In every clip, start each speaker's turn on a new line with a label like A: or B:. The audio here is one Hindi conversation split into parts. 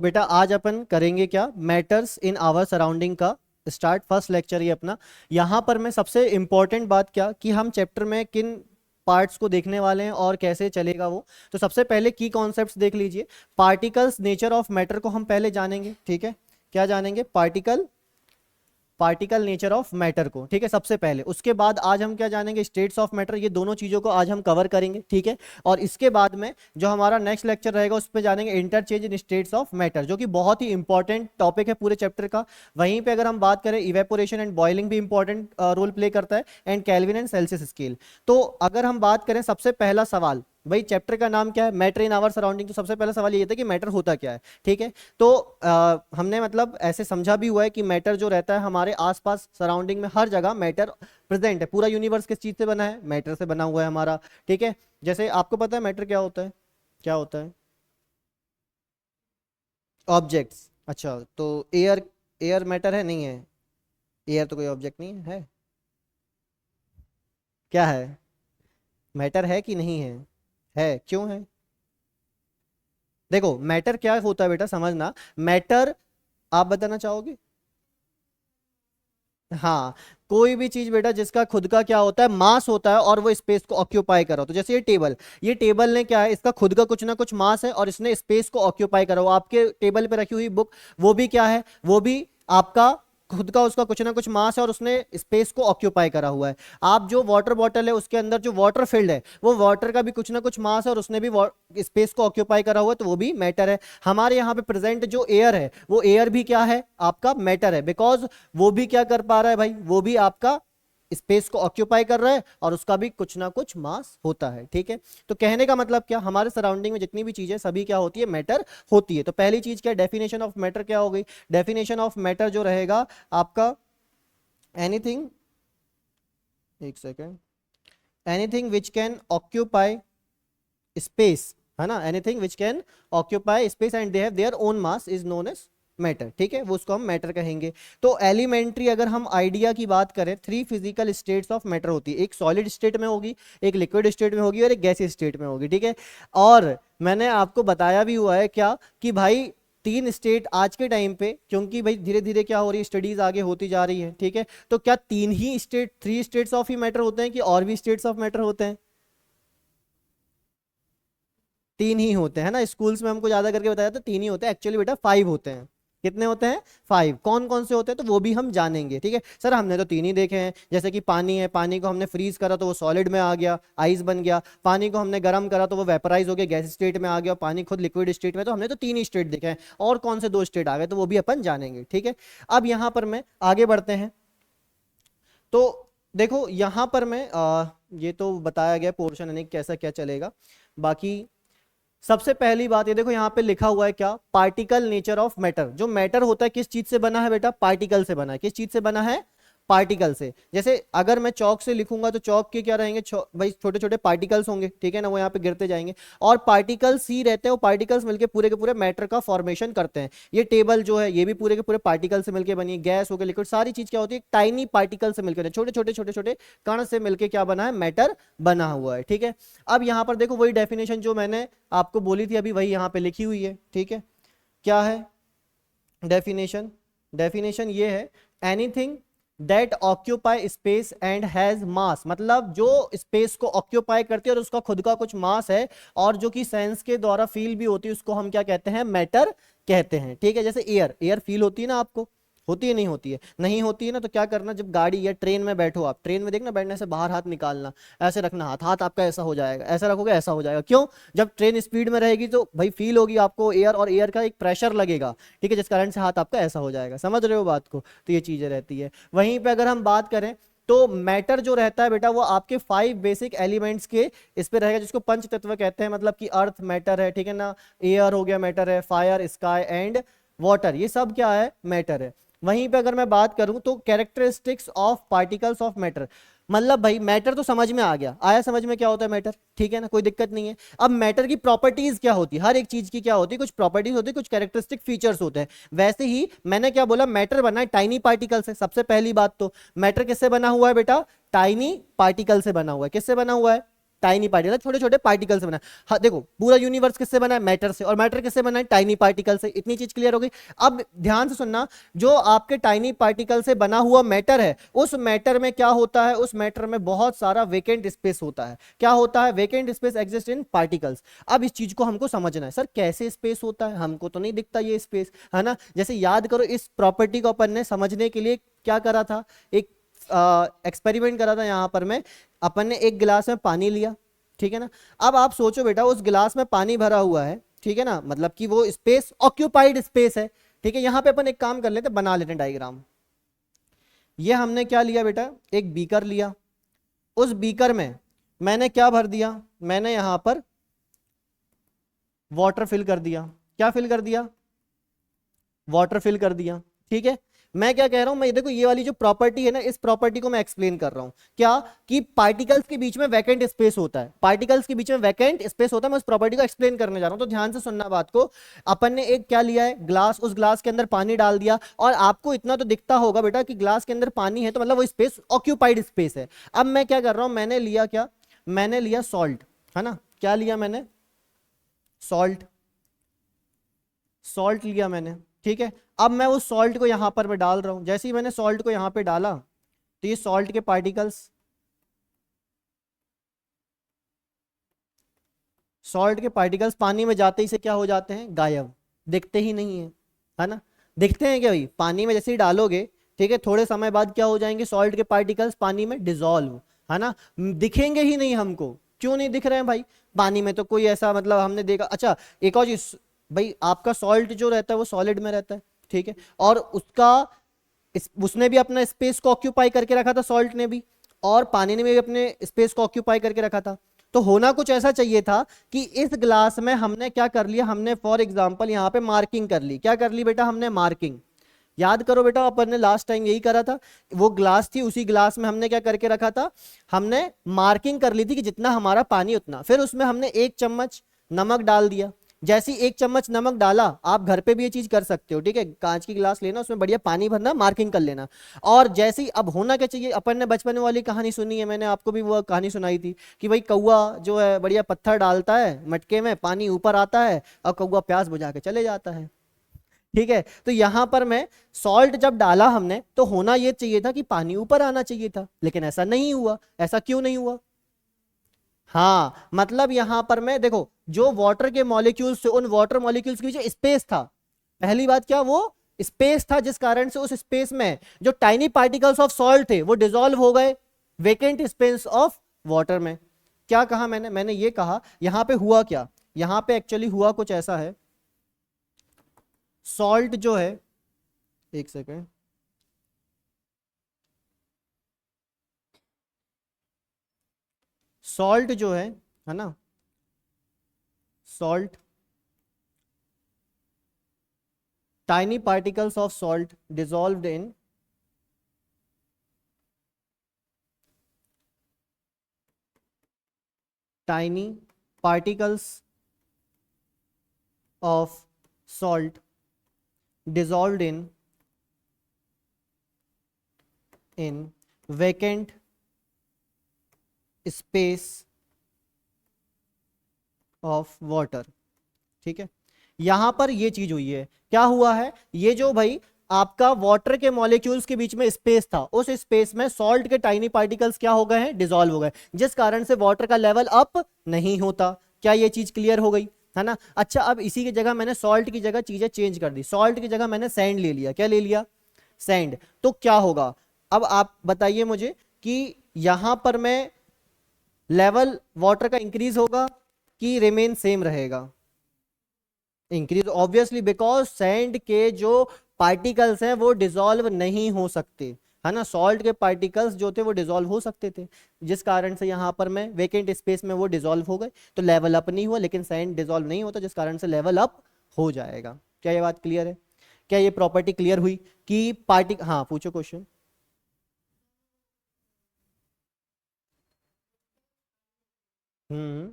A: बेटा आज अपन करेंगे क्या, मैटर्स इन आवर सराउंडिंग का स्टार्ट, फर्स्ट लेक्चर ये अपना। यहां पर मैं सबसे इंपॉर्टेंट बात क्या कि हम चैप्टर में किन पार्ट्स को देखने वाले हैं और कैसे चलेगा वो। तो सबसे पहले की कॉन्सेप्ट्स देख लीजिए। पार्टिकल्स नेचर ऑफ मैटर को हम पहले जानेंगे, ठीक है। क्या जानेंगे? पार्टिकल नेचर ऑफ मैटर को, ठीक है, सबसे पहले। उसके बाद आज हम क्या जानेंगे? States of matter. ये दोनों चीजों को आज हम कवर करेंगे, ठीक है। और इसके बाद में जो हमारा नेक्स्ट लेक्चर रहेगा उस पर जानेंगे interchange in states of matter, जो कि बहुत ही इंपॉर्टेंट टॉपिक है पूरे चैप्टर का। वहीं पे अगर हम बात करें, इवेपोरेशन एंड बॉइलिंग भी इंपॉर्टेंट रोल प्ले करता है, and kelvin and Celsius scale. तो अगर हम बात करें, सबसे पहला सवाल, भाई चैप्टर का नाम क्या है? Matter in our surrounding. तो सबसे पहला सवाल ये था कि मैटर होता क्या है, ठीक है। तो हमने मतलब ऐसे समझा भी हुआ है कि मैटर जो रहता है हमारे आसपास सराउंडिंग में हर जगह मैटर प्रेजेंट है। पूरा यूनिवर्स किस चीज से बना है? मैटर से बना हुआ है हमारा, ठीक है। जैसे आपको पता है मैटर क्या होता है? क्या होता है? ऑब्जेक्ट्स। अच्छा, तो एयर, एयर मैटर है? नहीं है, एयर तो कोई ऑब्जेक्ट नहीं है, है? क्या है? मैटर है कि नहीं है? है, क्यों है? देखो मैटर क्या होता है बेटा, समझना। मैटर, आप बताना चाहोगे? हाँ, कोई भी चीज बेटा जिसका खुद का क्या होता है, मास होता है, और वो स्पेस को ऑक्यूपाई करो। तो जैसे ये टेबल ने क्या है, इसका खुद का कुछ ना कुछ मास है और इसने स्पेस को ऑक्यूपाई करा। वो आपके टेबल पे रखी हुई बुक, वो भी क्या है? वो भी आपका खुद का, उसका कुछ ना कुछ मास है और उसने स्पेस को ऑक्यूपाई करा हुआ है। आप जो वाटर बॉटल है उसके अंदर जो वाटर फिल्ड है, वो वाटर का भी कुछ ना कुछ मास है और उसने भी स्पेस को ऑक्यूपाई करा हुआ है, तो वो भी मैटर है। हमारे यहाँ पे प्रेजेंट जो एयर है, वो एयर भी क्या है? आपका मैटर है, बिकॉज वो भी क्या कर पा रहा है भाई? वो भी आपका स्पेस को ऑक्यूपाई कर रहा है और उसका भी कुछ ना कुछ मास होता है, ठीक है। तो कहने का मतलब क्या, हमारे सराउंडिंग में जितनी भी चीजें सभी क्या होती है? मैटर होती है। तो पहली चीज क्या, डेफिनेशन ऑफ मैटर क्या हो गई? डेफिनेशन ऑफ मैटर जो रहेगा आपका, एनीथिंग, एक second, anything which can occupy space, है ना। Anything which can occupy space and they have their own mass is known as matter, ठीक है। वो उसको हम मैटर कहेंगे। तो एलिमेंट्री अगर हम आइडिया की बात करें, three physical states of matter होती है। एक सॉलिड स्टेट में होगी, एक लिक्विड स्टेट में होगी और एक गैसीय स्टेट में होगी, ठीक है। और मैंने आपको बताया भी हुआ है क्या कि भाई तीन स्टेट आज के टाइम पे, क्योंकि भाई धीरे धीरे क्या हो रही है, स्टडीज आगे होती जा रही है, ठीक है। तो क्या तीन ही स्टेट, थ्री स्टेट्स ऑफ ही मैटर होते हैं कि और भी स्टेट्स ऑफ मैटर होते हैं? तीन ही होते हैं ना। स्कूल्स में हमको ज्यादा करके बताया था तीन ही होते हैं, एक्चुअली बेटा फाइव होते हैं। कितने होते हैं? फाइव। कौन कौन से होते हैं? तो वो भी हम जानेंगे, ठीक है। सर हमने तो तीन ही देखे हैं, जैसे कि पानी है, पानी को हमने फ्रीज करा तो वो सॉलिड में आ गया, आइस बन गया। पानी को हमने गर्म करा तो वो वेपराइज हो गया, गैस स्टेट में आ गया। पानी खुद लिक्विड स्टेट में। तो हमने तो तीन ही स्टेट देखे हैं, और कौन से दो स्टेट आ गए तो वो भी अपन जानेंगे, ठीक है। अब यहां पर मैं आगे बढ़ते हैं। तो देखो यहां पर मैं ये तो बताया गया पोर्शन यानी कैसा क्या चलेगा। बाकी सबसे पहली बात ये देखो, यहाँ पे लिखा हुआ है क्या? Particle nature of matter. जो मैटर होता है किस चीज से बना है बेटा? पार्टिकल से बना है। किस चीज से बना है? पार्टिकल से। जैसे अगर मैं चौक से लिखूंगा तो चौक के क्या रहेंगे? भाई छोटे छोटे पार्टिकल्स होंगे, ठीक है ना, वो यहाँ पे गिरते जाएंगे। और पार्टिकल्स ही रहते हैं, वो पार्टिकल्स मिलके पूरे के पूरे मैटर का फॉर्मेशन करते हैं। ये टेबल जो है ये भी पूरे के पूरे पार्टिकल से मिलकर बनी है। गैस हो गया, लिक्विड, सारी चीज क्या होती है? टाइनी पार्टिकल से मिलकर, छोटे छोटे छोटे छोटे कण से मिलकर क्या बना है? मैटर बना हुआ है, ठीक है। अब यहाँ पर देखो वही डेफिनेशन जो मैंने आपको बोली थी अभी, वही यहाँ पे लिखी हुई है, ठीक है। क्या है डेफिनेशन? डेफिनेशन ये है, anything that occupy space and has मास। मतलब जो स्पेस को ऑक्यूपाई करती है और उसका खुद का कुछ मास है, और जो कि सेंस के द्वारा फील भी होती है, उसको हम क्या कहते हैं? मैटर कहते हैं, ठीक है। जैसे एयर, एयर फील होती है ना आपको? होती है नहीं होती है? नहीं होती है ना, तो क्या करना, जब गाड़ी या ट्रेन में बैठो, आप ट्रेन में देखना, बैठने से बाहर हाथ निकालना, ऐसे रखना हाथ, हाथ आपका ऐसा हो जाएगा, ऐसा रखोगे ऐसा हो जाएगा। क्यों? जब ट्रेन स्पीड में रहेगी तो भाई फील होगी आपको एयर, और एयर का एक प्रेशर लगेगा, ठीक है, जिस कारण से हाथ आपका ऐसा हो जाएगा। समझ रहे हो बात को? तो ये चीजें रहती है। वहीं पे अगर हम बात करें तो मैटर जो रहता है बेटा, वो आपके फाइव बेसिक एलिमेंट्स के इस पे रहेगा, जिसको पंच तत्व कहते हैं। मतलब कि अर्थ मैटर है, ठीक है ना, एयर हो गया मैटर है, फायर, स्काई एंड वाटर, ये सब क्या है? मैटर है। वहीं पे अगर मैं बात करूं तो characteristics of particles of matter, मतलब भाई मैटर तो समझ में आ गया, आया समझ में क्या होता है मैटर, ठीक है ना, कोई दिक्कत नहीं है। अब मैटर की प्रॉपर्टीज क्या होती है? हर एक चीज की क्या होती है? कुछ प्रॉपर्टीज होती है, कुछ कैरेक्टरिस्टिक फीचर्स होते हैं। वैसे ही मैंने क्या बोला, मैटर बना है टाइनी पार्टिकल से। सबसे पहली बात तो मैटर किससे बना हुआ है बेटा? टाइनी पार्टिकल से बना हुआ है। किससे बना हुआ है? टाइनी पार्टिकल, छोटे छोटे पार्टिकल से बना है। हाँ देखो, पूरा यूनिवर्स किससे बना है? मैटर से, और मैटर किससे बना है? टाइनी पार्टिकल से। इतनी चीज क्लियर हो गई। अब ध्यान से सुनना, जो आपके टाइनी पार्टिकल से बना हुआ मैटर है, उस मैटर में क्या होता है? उस मैटर में बहुत सारा वेकेंट स्पेस होता है। क्या होता है? Vacant space exist in particles. अब इस चीज को हमको समझना है, सर कैसे स्पेस होता है, हमको तो नहीं दिखता ये स्पेस, है ना। जैसे याद करो, इस प्रॉपर्टी को अपन ने समझने के लिए क्या करा था? एक एक्सपेरिमेंट करा था यहां पर मैं। अपन ने एक गिलास में पानी लिया, ठीक है ना। अब आप सोचो बेटा, उस गिलास में पानी भरा हुआ है, ठीक है ना, मतलब कि वो स्पेस ऑक्यूपाइड स्पेस है, ठीक है। यहां पे अपन एक काम कर लेते, बना लेते हैं डायग्राम। ये हमने क्या लिया बेटा? एक बीकर लिया। उस बीकर में मैंने क्या भर दिया? मैंने यहां पर वाटर फिल कर दिया। क्या फिल कर दिया? वाटर फिल कर दिया, ठीक है। मैं क्या कह रहा हूं, मैं देखो ये वाली जो प्रॉपर्टी है ना, इस प्रॉपर्टी को मैं एक्सप्लेन कर रहा हूं। क्या? कि पार्टिकल्स के बीच में वैकेंट स्पेस होता है, पार्टिकल्स के बीच में वैकेंट स्पेस होता है। मैं उस प्रॉपर्टी को एक्सप्लेन करने जा रहा हूं, तो ध्यान से सुनना बात को। अपन ने एक क्या लिया है? ग्लास। उस ग्लास के अंदर पानी डाल दिया, और आपको इतना तो दिखता होगा बेटा कि ग्लास के अंदर पानी है, तो मतलब वो स्पेस ऑक्यूपाइड स्पेस है। अब मैं क्या कर रहा हूं, मैंने लिया क्या? मैंने लिया सॉल्ट, है ना। क्या लिया मैंने? सॉल्ट। सॉल्ट लिया मैंने, ठीक है। अब मैं उस सॉल्ट को यहां पर मैं डाल रहा हूं। जैसे ही मैंने सॉल्ट को यहां पे डाला, तो ये सॉल्ट के पार्टिकल्स, सॉल्ट के पार्टिकल्स पानी में जाते ही से क्या हो जाते हैं? गायब, दिखते ही नहीं है ना। दिखते हैं क्या भाई? पानी में जैसे ही डालोगे, ठीक है, थोड़े समय बाद क्या हो जाएंगे? सॉल्ट के पार्टिकल्स पानी में डिसॉल्व, है ना। दिखेंगे ही नहीं हमको। क्यों नहीं दिख रहे हैं भाई? पानी में तो कोई ऐसा, मतलब हमने देखा। अच्छा, एक और चीज भाई, आपका सॉल्ट जो रहता है वो सॉलिड में रहता है, ठीक है, और उसका उसने भी अपना स्पेस को ऑक्यूपाई करके रखा था, सॉल्ट ने भी, और पानी ने भी अपने स्पेस को ऑक्यूपाई करके रखा था। तो होना कुछ ऐसा चाहिए था कि इस ग्लास में हमने क्या कर लिया? हमने फॉर एग्जांपल यहाँ पे मार्किंग कर ली। क्या कर ली बेटा? हमने मार्किंग। याद करो बेटा, अपन ने लास्ट टाइम यही करा था। वो ग्लास थी, उसी ग्लास में हमने क्या करके रखा था? हमने मार्किंग कर ली थी कि जितना हमारा पानी उतना। फिर उसमें हमने 1 चम्मच नमक डाल दिया। जैसे ही 1 चम्मच नमक डाला, आप घर पे भी ये चीज कर सकते हो, ठीक है। कांच की गिलास लेना, उसमें बढ़िया पानी भरना, मार्किंग कर लेना। और जैसे ही, अब होना क्या चाहिए? अपन ने बचपन वाली कहानी सुनी है, मैंने आपको भी वो कहानी सुनाई थी कि भाई कौवा जो है बढ़िया पत्थर डालता है मटके में, पानी ऊपर आता है, और कौवा प्यास बुझा के चले जाता है, ठीक है। तो यहां पर मैं सॉल्ट जब डाला हमने, तो होना यह चाहिए था कि पानी ऊपर आना चाहिए था, लेकिन ऐसा नहीं हुआ। ऐसा क्यों नहीं हुआ? हाँ, मतलब यहां पर मैं देखो, जो वाटर के मॉलिक्यूल्स थे, उन वाटर मॉलिक्यूल्स के बीच स्पेस था। पहली बात क्या? वो स्पेस था, जिस कारण से उस स्पेस में जो टाइनी पार्टिकल्स ऑफ सॉल्ट थे वो डिसॉल्व हो गए वेकेंट स्पेस ऑफ वाटर में। क्या कहा मैंने? मैंने ये कहा यहां पे हुआ क्या? यहां पे एक्चुअली हुआ कुछ ऐसा है, सॉल्ट जो है, एक सेकेंड, सॉल्ट जो है ना, salt, tiny particles of salt dissolved in tiny particles of salt dissolved in vacant space of water, ठीक है। यहां पर ये चीज हुई है। क्या हुआ है? ये जो भाई आपका वाटर के मॉलिक्यूल्स के बीच में स्पेस था, उस स्पेस में सॉल्ट के टाइनी पार्टिकल्स क्या हो गए हैं? डिसॉल्व हो गए, जिस कारण से वाटर का लेवल अप नहीं होता। क्या ये चीज क्लियर हो गई? है ना। अच्छा, अब इसी की जगह मैंने सॉल्ट की जगह चीजें चेंज कर दी। सॉल्ट की जगह मैंने सैंड ले लिया। क्या ले लिया? सैंड। तो क्या होगा? अब आप बताइए मुझे कि यहां पर मैं लेवल वाटर का इंक्रीज होगा कि रिमेन सेम रहेगा? इंक्रीज ऑब्वियसली, बिकॉज सैंड के जो पार्टिकल्स हैं वो डिसॉल्व नहीं हो सकते, है ना। सॉल्ट के पार्टिकल्स जो थे वो डिसॉल्व हो सकते थे, जिस कारण से यहां पर मैं वेकेंट स्पेस में वो डिसॉल्व हो गए, तो लेवल अप नहीं हुआ। लेकिन सैंड डिसॉल्व नहीं होता, जिस कारण से लेवल अप हो जाएगा। क्या ये बात क्लियर है? क्या ये प्रॉपर्टी क्लियर हुई कि पार्टी, हाँ पूछो क्वेश्चन। हम्म।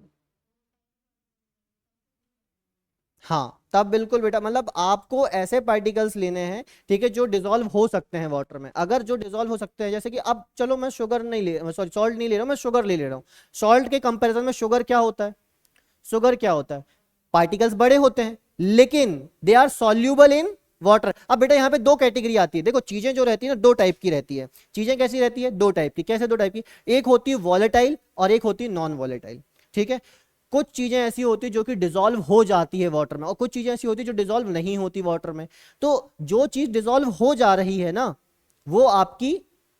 A: हाँ तब बिल्कुल बेटा, मतलब आपको ऐसे पार्टिकल्स लेने हैं, ठीक है, जो डिसॉल्व हो सकते हैं वाटर में। अगर जो डिसॉल्व हो सकते हैं, जैसे कि अब चलो मैं शुगर नहीं ले, सॉरी सॉल्ट नहीं ले रहा हूं, मैं शुगर ले रहा हूं। सॉल्ट के कंपैरिजन में शुगर क्या होता है, शुगर क्या होता है, पार्टिकल्स बड़े होते हैं लेकिन they are soluble in water. अब बेटा यहाँ पे दो कैटेगरी आती है, देखो चीजें जो रहती है ना दो टाइप की रहती है। चीजें कैसी रहती है, दो टाइप की। कैसे दो टाइप की, एक होती है वॉलेटाइल और एक होती है नॉन वॉलेटाइल, ठीक है। कुछ चीजें ऐसी होती है जो कि डिसॉल्व हो जाती है वाटर में, और कुछ चीजें ऐसी होती है जो डिसॉल्व नहीं होती वाटर में। तो जो चीज डिसॉल्व हो जा रही है ना, वो आपकी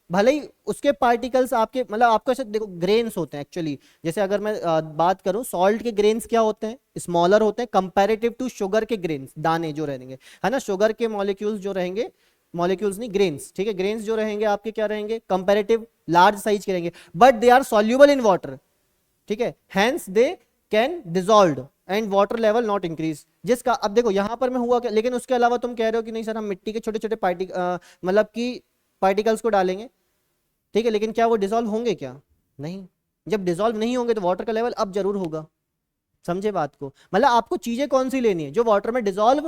A: भले ही उसके पार्टिकल्स आपके, मतलब आपको ऐसे देखो ग्रेन्स होते हैं एक्चुअली। जैसे अगर मैं बात करूं, सॉल्ट के ग्रेन्स क्या होते हैं, स्मॉलर होते हैं कंपैरेटिव टू शुगर के ग्रेन्स, दाने जो रहेंगे, है ना। शुगर के मॉलिक्यूल्स जो रहेंगे, मॉलिक्यूल्स नहीं ग्रेन्स, ठीक है, ग्रेन्स जो रहेंगे आपके क्या रहेंगे, कंपैरेटिव लार्ज साइज के रहेंगे, but they are soluble in water, ठीक है, hence they can dissolve and water level not increase. जिसका अब देखो यहां पर मैं हुआ क्या, लेकिन उसके अलावा तुम कह रहे हो कि नहीं सर हम मिट्टी के छोटे छोटे मतलब कि पार्टिकल्स को डालेंगे, ठीक है, लेकिन क्या वो डिसॉल्व होंगे क्या, नहीं। जब डिसॉल्व नहीं होंगे तो वाटर का लेवल अब जरूर होगा। समझे बात को, मतलब आपको चीजें कौन सी लेनी है जो वाटर में डिसॉल्व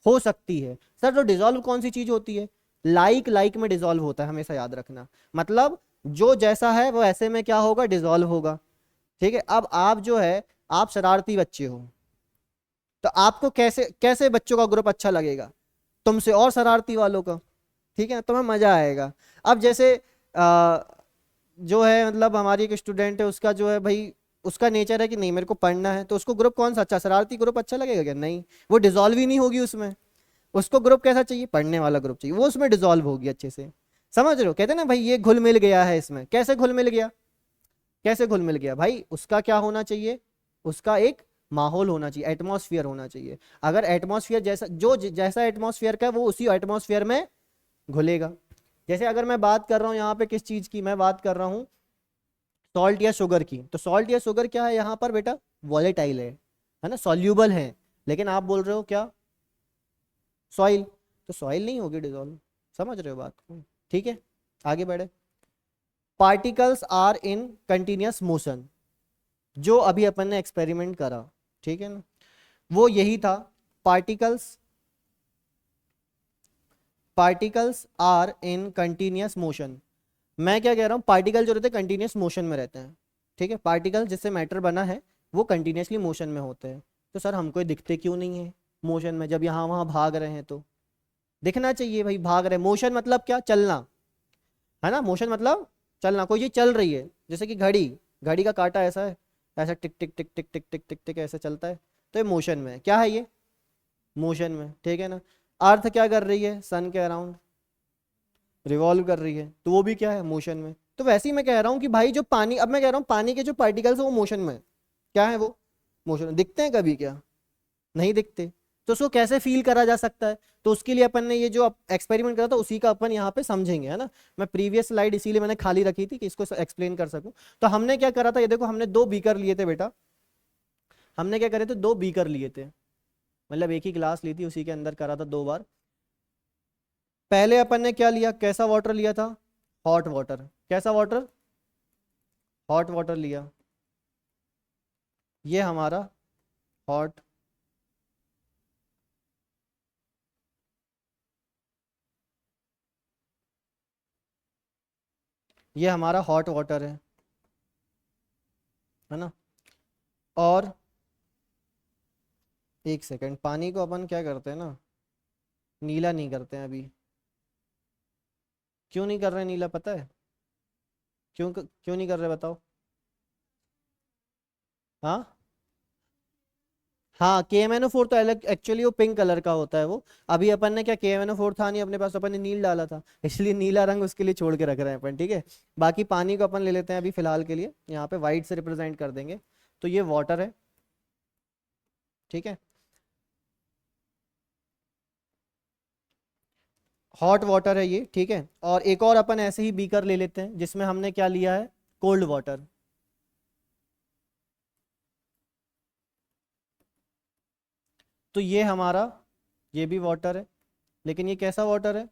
A: हो सकती है। सर तो डिसॉल्व कौन सी चीज होती है, लाइक लाइक में डिसॉल्व होता है, हमेशा याद रखना। मतलब जो जैसा है वो ऐसे में क्या होगा, डिसॉल्व होगा, ठीक है। अब आप जो है, आप शरारती बच्चे हो, तो आपको कैसे कैसे बच्चों का ग्रुप अच्छा लगेगा, तुमसे और शरारती वालों का, ठीक है, तुम्हें मजा आएगा। अब जैसे जो है, मतलब हमारी एक स्टूडेंट है, उसका जो है भाई, उसका नेचर है कि नहीं मेरे को पढ़ना है, तो उसको ग्रुप कौन सा अच्छा, शरारती ग्रुप अच्छा लगेगा क्या, नहीं, वो डिसॉल्व ही नहीं होगी उसमें। उसको ग्रुप कैसा चाहिए, पढ़ने वाला ग्रुप चाहिए, वो उसमें डिसॉल्व होगी अच्छे से। समझ रहे हो, कहते हैं ना भाई ये घुल मिल गया है इसमें, कैसे घुल मिल गया, कैसे घुल मिल गया भाई, उसका क्या होना चाहिए, उसका एक माहौल होना चाहिए, एटमॉस्फेयर होना चाहिए। अगर एटमॉस्फेयर जैसा, जो जैसा एटमॉस्फेयर का है, वो उसी एटमॉस्फेयर में घुलेगा। जैसे अगर मैं बात कर रहा हूं यहाँ पे किस चीज की, मैं बात कर रहा हूँ सॉल्ट या शुगर की, तो सॉल्ट या शुगर क्या है यहाँ पर बेटा, वॉलेटाइल है ना, सॉल्यूबल है। लेकिन आप बोल रहे हो क्या, सॉइल, तो सॉइल नहीं होगी डिजोल्व। समझ रहे हो बात को, ठीक है, आगे बढ़े। Particles are in continuous motion, जो अभी अपन ने एक्सपेरिमेंट करा, ठीक है ना, वो यही था। Particles particles are in continuous motion. मैं क्या कह रहा हूँ, पार्टिकल जो रहते हैं कंटिन्यूअस मोशन में रहते हैं, ठीक है, पार्टिकल जिससे मैटर बना है वो कंटिन्यूअसली मोशन में होते हैं। तो सर हमको ये दिखते क्यों नहीं है मोशन में, जब यहाँ वहाँ भाग रहे हैं तो दिखना चाहिए भाई, भाग रहे, मोशन मतलब क्या, चलना, है ना, मोशन मतलब चलना, कोई चीज चल रही है, जैसे कि घड़ी, घड़ी का कांटा ऐसा है, ऐसा टिक टिक टिक टिक टिक टिक टिक टिक ऐसे चलता है, तो ये मोशन में है। क्या है ये, मोशन में, ठीक है ना। अर्थ क्या कर रही है, सन के अराउंड रिवॉल्व कर रही है, तो वो भी क्या है, मोशन में। तो वैसे ही मैं कह रहा हूँ कि भाई जो पानी, अब मैं कह रहा हूँ पानी के जो पार्टिकल्स है वो मोशन में है। क्या है वो, मोशन में। दिखते हैं कभी क्या, नहीं दिखते। तो उसको कैसे फील करा जा सकता है, तो उसके लिए अपन ने ये जो एक्सपेरिमेंट करा था उसी का अपन यहाँ पे समझेंगे, है ना। मैं प्रीवियस स्लाइड इसीलिए मैंने खाली रखी थी कि इसको एक्सप्लेन कर सकूं। तो हमने क्या करा था, ये देखो हमने दो बीकर लिए थे बेटा, हमने क्या करे थे, दो बीकर लिए थे, मतलब एक ही ग्लास ली थी, उसी के अंदर करा था दो बार। पहले अपन ने क्या लिया, कैसा वाटर लिया था, हॉट वाटर, कैसा वाटर, हॉट वाटर लिया, ये हमारा हॉट, ये हमारा हॉट वाटर है ना। और एक सेकंड, पानी को अपन क्या करते हैं ना, नीला नहीं करते हैं अभी। क्यों नहीं कर रहे हैं नीला, पता है क्यों नहीं कर रहे, बताओ। हाँ, हाँ KMnO4 तो अलग, एक्चुअली वो पिंक कलर का होता है वो। अभी अपन ने क्या, KMnO4 था नहीं अपने पास, तो अपन ने नील डाला था, इसलिए नीला रंग उसके लिए छोड़ के रख रहे हैं अपन, ठीक है। बाकी पानी को अपन ले लेते हैं अभी फिलहाल के लिए, यहाँ पे व्हाइट से रिप्रेजेंट कर देंगे। तो ये वाटर है, ठीक है, हॉट वाटर है ये, ठीक है। और एक और अपन ऐसे ही बीकर ले लेते हैं जिसमें हमने क्या लिया है, कोल्ड वाटर। तो ये हमारा, ये भी वाटर है, लेकिन ये कैसा वाटर है,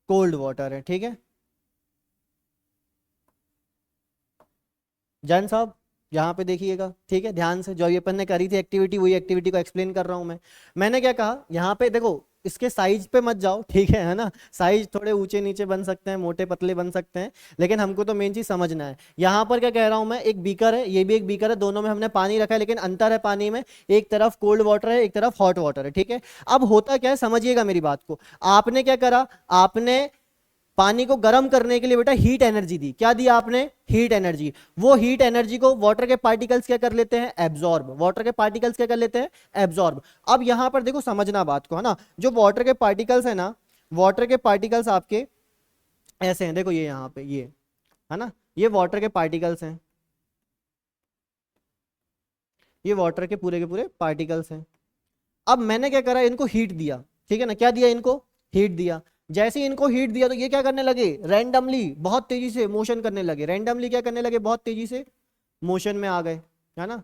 A: कोल्ड वाटर है, ठीक है। जैन साहब, यहाँ पे देखिएगा, ठीक है, ध्यान से, जो ये अपन ने करी थी एक्टिविटी, वही एक्टिविटी को एक्सप्लेन कर रहा हूँ मैं। मैंने क्या कहा, यहाँ पे देखो, इसके साइज पे मत जाओ, ठीक है ना, साइज थोड़े ऊंचे नीचे बन सकते हैं, मोटे पतले बन सकते हैं, लेकिन हमको तो मेन चीज समझना है। यहाँ पर क्या कह रहा हूं मैं, एक बीकर है, ये भी एक बीकर है, दोनों में हमने पानी रखा है, लेकिन अंतर है पानी में, एक तरफ कोल्ड वाटर है, एक तरफ हॉट वाटर है, ठीक है। अब होता क्या है, समझिएगा मेरी बात को, आपने क्या करा, आपने पानी को गर्म करने के लिए बेटा हीट एनर्जी दी, क्या दिया आपने, हीट एनर्जी। वो हीट एनर्जी को वाटर के पार्टिकल्स क्या कर लेते हैं, एब्जॉर्ब, वाटर के पार्टिकल्स क्या कर लेते हैं, एब्जॉर्ब। अब यहां पर देखो, समझना बात को, है ना, जो वाटर के पार्टिकल्स है ना, वाटर के पार्टिकल्स आपके ऐसे हैं, देखो ये यहाँ पे, ये है ना, ये वाटर के पार्टिकल्स हैं, ये वाटर के पूरे पार्टिकल्स हैं। अब मैंने क्या करा, इनको हीट दिया, ठीक है ना, क्या दिया इनको, हीट दिया। जैसे ही इनको हीट दिया तो ये क्या करने लगे, रैंडमली बहुत तेजी से मोशन करने लगे, रैंडमली क्या करने लगे, बहुत तेजी से मोशन में आ गए, है ना,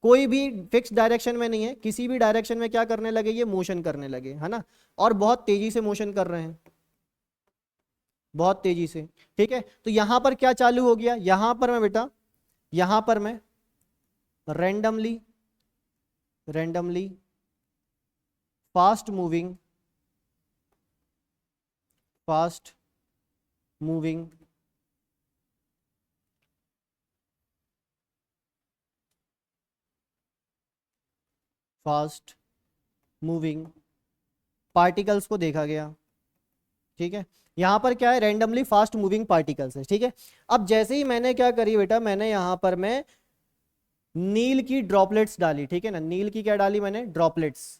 A: कोई भी फिक्स डायरेक्शन में नहीं है, किसी भी डायरेक्शन में क्या करने लगे, ये मोशन करने लगे, है ना, और बहुत तेजी से मोशन कर रहे हैं, बहुत तेजी से, ठीक है। तो यहां पर क्या चालू हो गया, यहां पर मैं बेटा, यहां पर मैं randomly randomly fast moving fast moving fast moving particles को देखा गया, ठीक है। यहां पर क्या है, रैंडमली फास्ट मूविंग पार्टिकल्स है, ठीक है। अब जैसे ही मैंने क्या करी बेटा, मैंने यहां पर मैं नील की ड्रॉपलेट्स डाली, ठीक है ना, नील की क्या डाली मैंने, ड्रॉपलेट्स।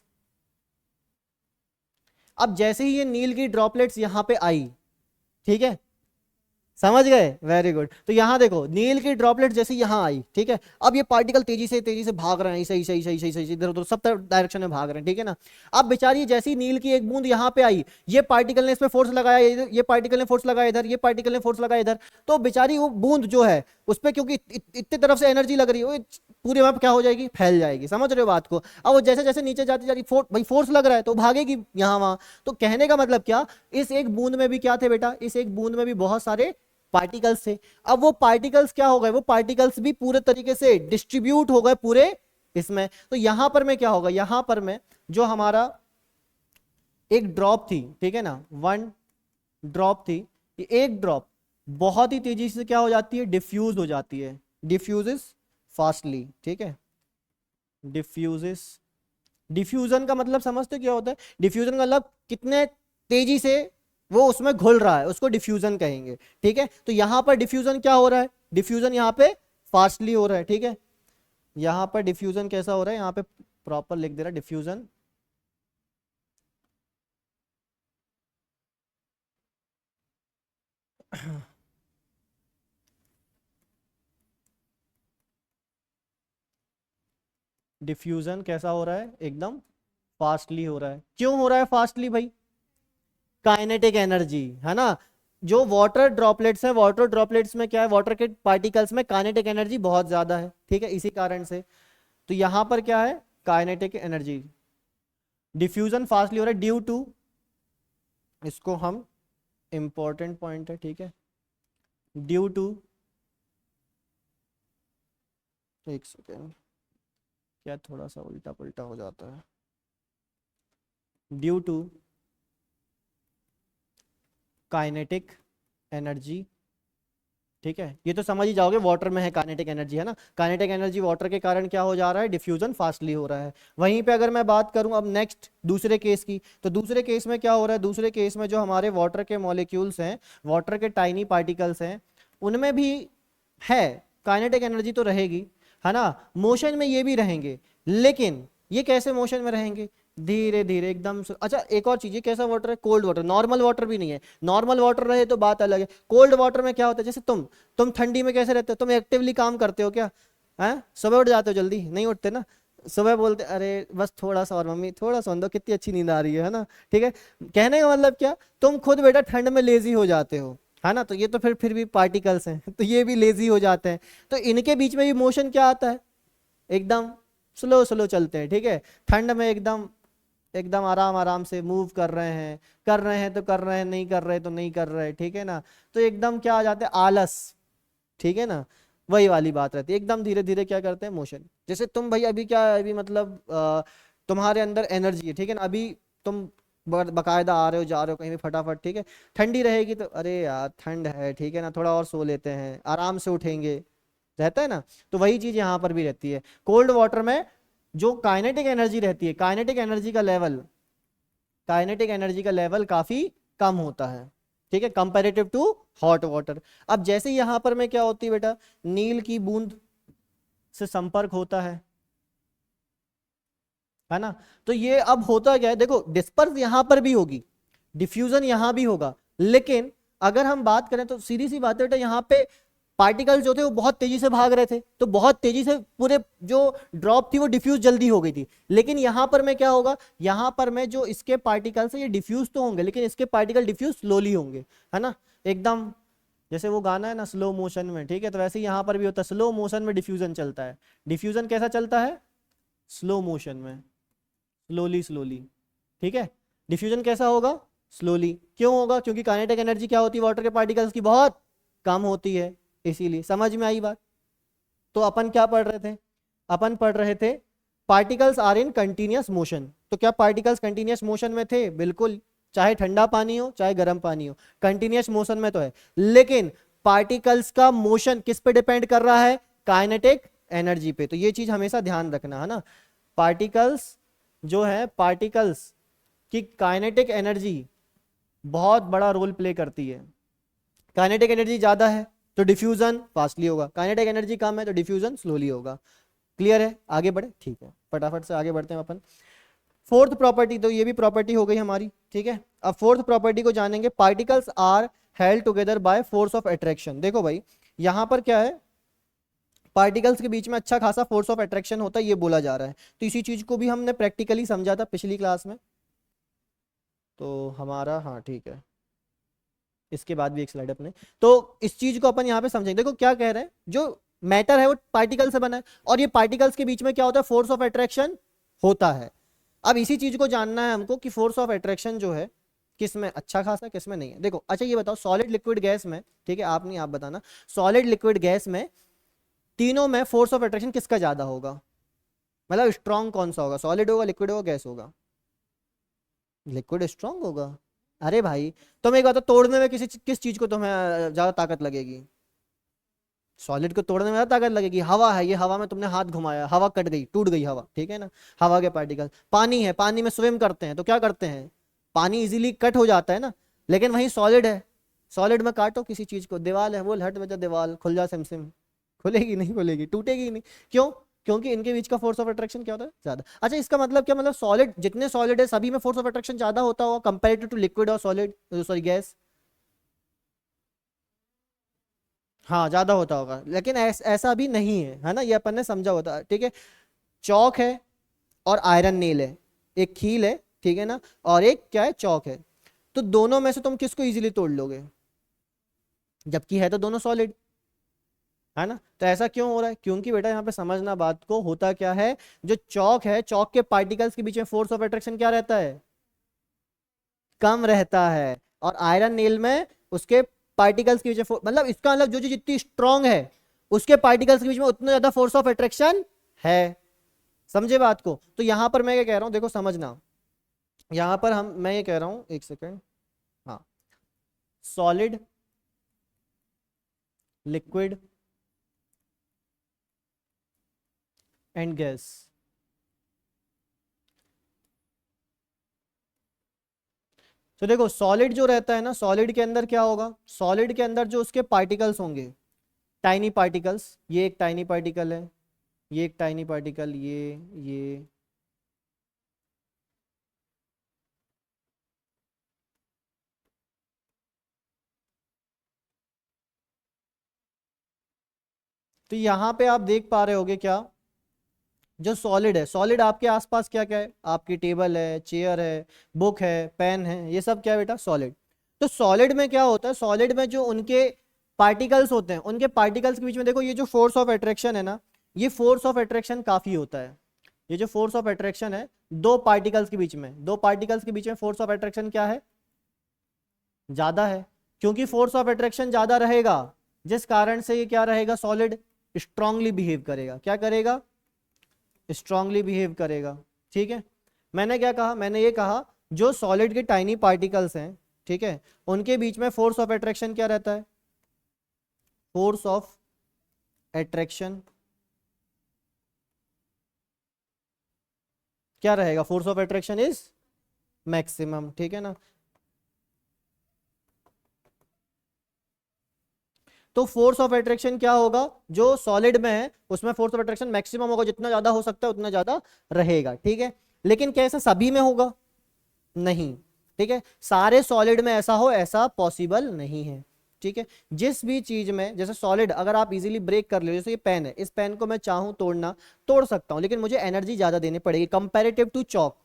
A: अब जैसे ही ये नील की ड्रॉपलेट्स यहां पे आई, ठीक है, समझ गए, वेरी गुड। तो यहां देखो, नील की ड्रॉपलेट जैसे यहां आई, ठीक है, अब ये पार्टिकल तेजी से भाग रहे हैं, सही सही सही सही सही इधर उधर सब डायरेक्शन में भाग रहे हैं, ठीक है ना। अब बेचारी जैसी नील की एक बूंद यहां पे आई, ये पार्टिकल ने इस पे फोर्स लगाया इधर, ये पार्टिकल ने फोर्स लगाया इधर, ये पार्टिकल ने फोर्स लगाया इधर, तो बेचारी वो बूंद जो है उस पर, क्योंकि इतनी तरफ से एनर्जी लग रही है, वो पूरे वहां क्या हो जाएगी, फैल जाएगी, समझ रहे हो बात को। अब वो जैसे जैसे नीचे जाती जा रही, भाई फोर्स लग रहा है तो भागेगी यहाँ वहां। तो कहने का मतलब क्या, इस एक बूंद में भी क्या थे बेटा, इस एक बूंद में भी बहुत सारे पार्टिकल्स थे। अब वो पार्टिकल्स क्या हो गए, वो पार्टिकल्स भी पूरे तरीके से डिस्ट्रीब्यूट हो गए पूरे इसमें। तो यहां पर में क्या होगा, यहां पर में जो हमारा एक ड्रॉप थी, ठीक है ना, वन ड्रॉप थी, ये एक ड्रॉप बहुत ही तेजी से क्या हो जाती है, डिफ्यूज हो जाती है, डिफ्यूजेस फास्टली, ठीक है, डिफ्यूजेस। डिफ्यूजन का मतलब समझते हो क्या होता है, डिफ्यूजन का मतलब कितने तेजी से वो उसमें घुल रहा है, उसको डिफ्यूजन कहेंगे, ठीक है। तो यहां पर डिफ्यूजन क्या हो रहा है, डिफ्यूजन यहां पे फास्टली हो रहा है, ठीक है। यहां पर डिफ्यूजन कैसा हो रहा है, यहां पे प्रॉपर लिख दे रहा है, डिफ्यूजन डिफ्यूजन कैसा हो रहा है, एकदम फास्टली हो रहा है। क्यों हो रहा है फास्टली भाई, काइनेटिक एनर्जी, है ना। जो वाटर ड्रॉपलेट्स है, वाटर ड्रॉपलेट्स में क्या है, वाटर के पार्टिकल्स में काइनेटिक एनर्जी बहुत ज्यादा है, ठीक है, इसी कारण से। तो यहां पर क्या है, काइनेटिक एनर्जी, डिफ्यूजन फास्टली हो रहा है ड्यू टू, इसको हम इंपॉर्टेंट पॉइंट है, ठीक है, ड्यू टू, एक सेकेंड, क्या थोड़ा सा उल्टा पुल्टा हो जाता है, ड्यू टू काइनेटिक एनर्जी, ठीक है। ये तो समझ ही जाओगे, वाटर में है काइनेटिक एनर्जी, है ना, काइनेटिक एनर्जी वाटर के कारण क्या हो जा रहा है, डिफ्यूजन फास्टली हो रहा है। वहीं पे अगर मैं बात करूं अब नेक्स्ट दूसरे केस की, तो दूसरे केस में क्या हो रहा है, दूसरे केस में जो हमारे वाटर के मॉलिक्यूल्स हैं, वाटर के टाइनी पार्टिकल्स हैं, उनमें भी है काइनेटिक एनर्जी तो रहेगी, है ना, मोशन में ये भी रहेंगे, लेकिन ये कैसे मोशन में रहेंगे, धीरे धीरे एकदम अच्छा एक और चीज, ये कैसा वाटर है, कोल्ड वाटर, नॉर्मल वाटर भी नहीं है। नॉर्मल वाटर रहे तो बात अलग है, कोल्ड वाटर में क्या होता है, जैसे तुम ठंडी में कैसे रहते हो, तुम एक्टिवली काम करते हो क्या, है, सुबह उठ जाते हो, जल्दी नहीं उठते ना, सुबह बोलते अरे बस थोड़ा सा और मम्मी थोड़ा सा दो, कितनी अच्छी नींद आ रही है ना, ठीक है। कहने का मतलब क्या, तुम खुद बेटा ठंड में लेजी हो जाते हो, है ना। तो ये तो फिर भी पार्टिकल्स हैं तो ये भी लेजी हो जाते हैं, तो इनके बीच में भी मोशन क्या आता है, एकदम स्लो स्लो चलते हैं, ठीक है। ठंड में एकदम एकदम आराम आराम से मूव कर रहे हैं तो कर रहे हैं, नहीं कर रहे तो नहीं कर रहे, ठीक है ना। तो एकदम क्या आ जाते हैं, आलस, ठीक है ना, वही वाली बात रहती है, एकदम धीरे धीरे क्या करते हैं, मोशन। जैसे तुम भाई अभी क्या है, अभी मतलब तुम्हारे अंदर एनर्जी है, ठीक है ना, अभी तुम बकायदा आ रहे हो जा रहे हो कहीं भी फटाफट, ठीक है। ठंडी रहेगी तो अरे यार ठंड है, ठीक है ना, थोड़ा और सो लेते हैं, आराम से उठेंगे, रहता है ना। तो वही चीज यहाँ पर भी रहती है। कोल्ड वाटर में जो काइनेटिक एनर्जी रहती है, काइनेटिक एनर्जी का लेवल काफी कम होता है, ठीक है, कंपेरेटिव टू हॉट वाटर। अब जैसे यहाँ पर में क्या होती है बेटा, नील की बूंद से संपर्क होता है ना। तो ये अब होता क्या है, देखो डिस्पर्स यहां पर भी होगी, डिफ्यूजन यहां भी होगा, लेकिन अगर हम बात करें तो सीधी सी बात है बेटा, यहाँ पे पार्टिकल्स जो थे वो बहुत तेजी से भाग रहे थे, तो बहुत तेजी से पूरे जो ड्रॉप थी वो डिफ्यूज जल्दी हो गई थी। लेकिन यहां पर में क्या होगा, यहां पर में जो इसके पार्टिकल्स है ये डिफ्यूज तो होंगे, लेकिन इसके पार्टिकल डिफ्यूज स्लोली होंगे, है ना, एकदम जैसे वो गाना है ना स्लो मोशन में, ठीक है, तो वैसे ही यहां पर भी होता है, स्लो मोशन में डिफ्यूजन चलता है। डिफ्यूजन कैसा चलता है, स्लो मोशन में, स्लोली स्लोली, ठीक है। डिफ्यूजन कैसा होगा, स्लोली। क्यों होगा, क्योंकि काइनेटिक एनर्जी क्या होती है वाटर के पार्टिकल्स की, बहुत कम होती है, इसीलिए। समझ में आई बात। तो अपन क्या पढ़ रहे थे, अपन पढ़ रहे थे particles are in continuous motion. तो क्या पार्टिकल्स कंटिन्यूअस मोशन में थे, बिल्कुल, चाहे ठंडा पानी हो चाहे गर्म पानी हो, कंटिन्यूअस मोशन में तो है। लेकिन पार्टिकल्स का मोशन किस पे डिपेंड कर रहा है, काइनेटिक एनर्जी पे। तो ये चीज हमेशा ध्यान रखना, है ना। पार्टिकल्स जो है, पार्टिकल्स की काइनेटिक एनर्जी बहुत बड़ा रोल प्ले करती है। काइनेटिक एनर्जी ज्यादा है तो डिफ्यूजन फास्टली होगा, काइनेटिक एनर्जी कम है तो डिफ्यूजन स्लोली होगा। क्लियर है, आगे बढ़े, ठीक है, फटाफट से आगे बढ़ते हैं अपन। फोर्थ प्रॉपर्टी, तो ये भी प्रॉपर्टी हो गई हमारी, ठीक है। अब फोर्थ प्रॉपर्टी को जानेंगे, particles are held together by force of attraction. देखो भाई यहां पर क्या है, पार्टिकल्स के बीच में अच्छा खासा फोर्स ऑफ अट्रैक्शन होता है, ये बोला जा रहा है। तो इसी चीज को भी हमने प्रैक्टिकली समझा था पिछली क्लास में, तो हमारा, हाँ ठीक है, इसके बाद भी एक स्लाइड अपने। तो इस चीज को अपन यहाँ पे समझेंगे। देखो क्या कह रहे हैं, जो मैटर है वो पार्टिकल से बना है, और ये पार्टिकल्स के बीच में क्या होता है, फोर्स ऑफ अट्रैक्शन होता है। अब इसी चीज को जानना है हमको कि फोर्स ऑफ अट्रैक्शन जो है किस में अच्छा खासा किस में नहीं है। देखो अच्छा ये बताओ, सॉलिड लिक्विड गैस में, ठीक है, आप नहीं आप बताना, सॉलिड लिक्विड गैस में तीनों में फोर्स ऑफ अट्रैक्शन किसका ज्यादा होगा, मतलब स्ट्रॉन्ग कौन सा होगा, सॉलिड होगा, लिक्विड होगा, गैस होगा। लिक्विड स्ट्रॉन्ग होगा। अरे भाई तुम एक बात तो, तोड़ने में किस चीज को तुम्हें ज्यादा ताकत लगेगी, सॉलिड को तोड़ने में ज्यादा ताकत लगेगी। हवा है, ये हवा में तुमने हाथ घुमाया, हवा कट गई, टूट गई हवा, ठीक है ना, हवा के पार्टिकल। पानी है, पानी में स्विम करते हैं तो क्या करते हैं, पानी इजीली कट हो जाता है ना। लेकिन वही सॉलिड है, सॉलिड में काटो किसी चीज को, दीवार है, बोल हट बेटा दीवार खुल जा, सिम खुलेगी नहीं, खुलेगी, टूटेगी नहीं। क्यों, क्योंकि इनके बीच का फोर्स ऑफ अट्रैक्शन क्या होता है, ज्यादा। अच्छा इसका मतलब क्या, मतलब सॉलिड, जितने सॉलिड है सभी में फोर्स ऑफ अट्रैक्शन ज्यादा होता होगा कंपेरेटिव टू लिक्विड और सॉलिड, सॉरी गैस। हाँ ज्यादा होता होगा, लेकिन ऐसा भी नहीं है ना, ये अपन ने समझा होता है, ठीक है। चौक है और आयरन नेल है, एक खील है, ठीक है ना, और एक क्या है, चौक है। तो दोनों में से तुम किसको इजीली तोड़ लोगे, जबकि है तो दोनों सॉलिड, है ना। तो ऐसा क्यों हो रहा है, क्योंकि बेटा यहाँ पे समझना बात को, होता क्या है, जो चौक है, चौक के पार्टिकल्स के बीच में फोर्स ऑफ अट्रैक्शन क्या रहता है, कम रहता है। और आयरन नेल में उसके पार्टिकल्स के बीच में मतलब इसका मतलब जो जो जितनी स्ट्रांग है उसके पार्टिकल्स के बीच में उतना ज्यादा फोर्स ऑफ अट्रैक्शन है। समझे बात को। तो यहां पर मैं क्या कह रहा हूं, देखो समझना, यहां पर मैं ये कह रहा हूं, एक सेकेंड, हाँ, सॉलिड, लिक्विड एंड गैस। तो देखो सॉलिड जो रहता है ना, सॉलिड के अंदर क्या होगा, सॉलिड के अंदर जो उसके पार्टिकल्स होंगे, टाइनी पार्टिकल्स, ये एक टाइनी पार्टिकल है, ये एक टाइनी पार्टिकल, ये तो यहां पे आप देख पा रहे होगे क्या, जो सॉलिड है, सॉलिड आपके आसपास क्या क्या है, आपकी टेबल है, चेयर है, बुक है, पेन है, ये सब क्या है बेटा, सॉलिड। तो सॉलिड में क्या होता है, सॉलिड में जो उनके पार्टिकल्स होते हैं, उनके पार्टिकल्स के बीच में देखो ये जो फोर्स ऑफ अट्रैक्शन है ना, ये फोर्स ऑफ अट्रैक्शन काफी होता है। ये जो फोर्स ऑफ अट्रैक्शन है दो पार्टिकल्स के बीच में, दो पार्टिकल्स के बीच में फोर्स ऑफ अट्रैक्शन क्या है, ज्यादा है। क्योंकि फोर्स ऑफ अट्रैक्शन ज्यादा रहेगा जिस कारण से ये क्या रहेगा, सॉलिड। स्ट्रांगली बिहेव करेगा। क्या करेगा? स्ट्रांगली बिहेव करेगा। ठीक है, मैंने क्या कहा? मैंने ये कहा जो सॉलिड के टाइनी पार्टिकल्स हैं, ठीक है, उनके बीच में फोर्स ऑफ अट्रैक्शन क्या रहता है? फोर्स ऑफ अट्रैक्शन क्या रहेगा? Force of attraction is maximum. ठीक है ना, तो फोर्स ऑफ अट्रैक्शन क्या होगा? जो सॉलिड में है उसमें फोर्स ऑफ अट्रैक्शन मैक्सिमम होगा, जितना ज्यादा हो सकता है उतना ज्यादा रहेगा। ठीक है, लेकिन क्या ऐसा सभी में होगा? नहीं। ठीक है, सारे सॉलिड में ऐसा हो ऐसा पॉसिबल नहीं है। ठीक है, जिस भी चीज में, जैसे सॉलिड अगर आप इजीली ब्रेक कर ले, जैसे ये पेन है, इस पेन को मैं चाहूं तोड़ना तोड़ सकता हूं, लेकिन मुझे एनर्जी ज्यादा देनी पड़ेगी कंपैरेटिव टू चॉक।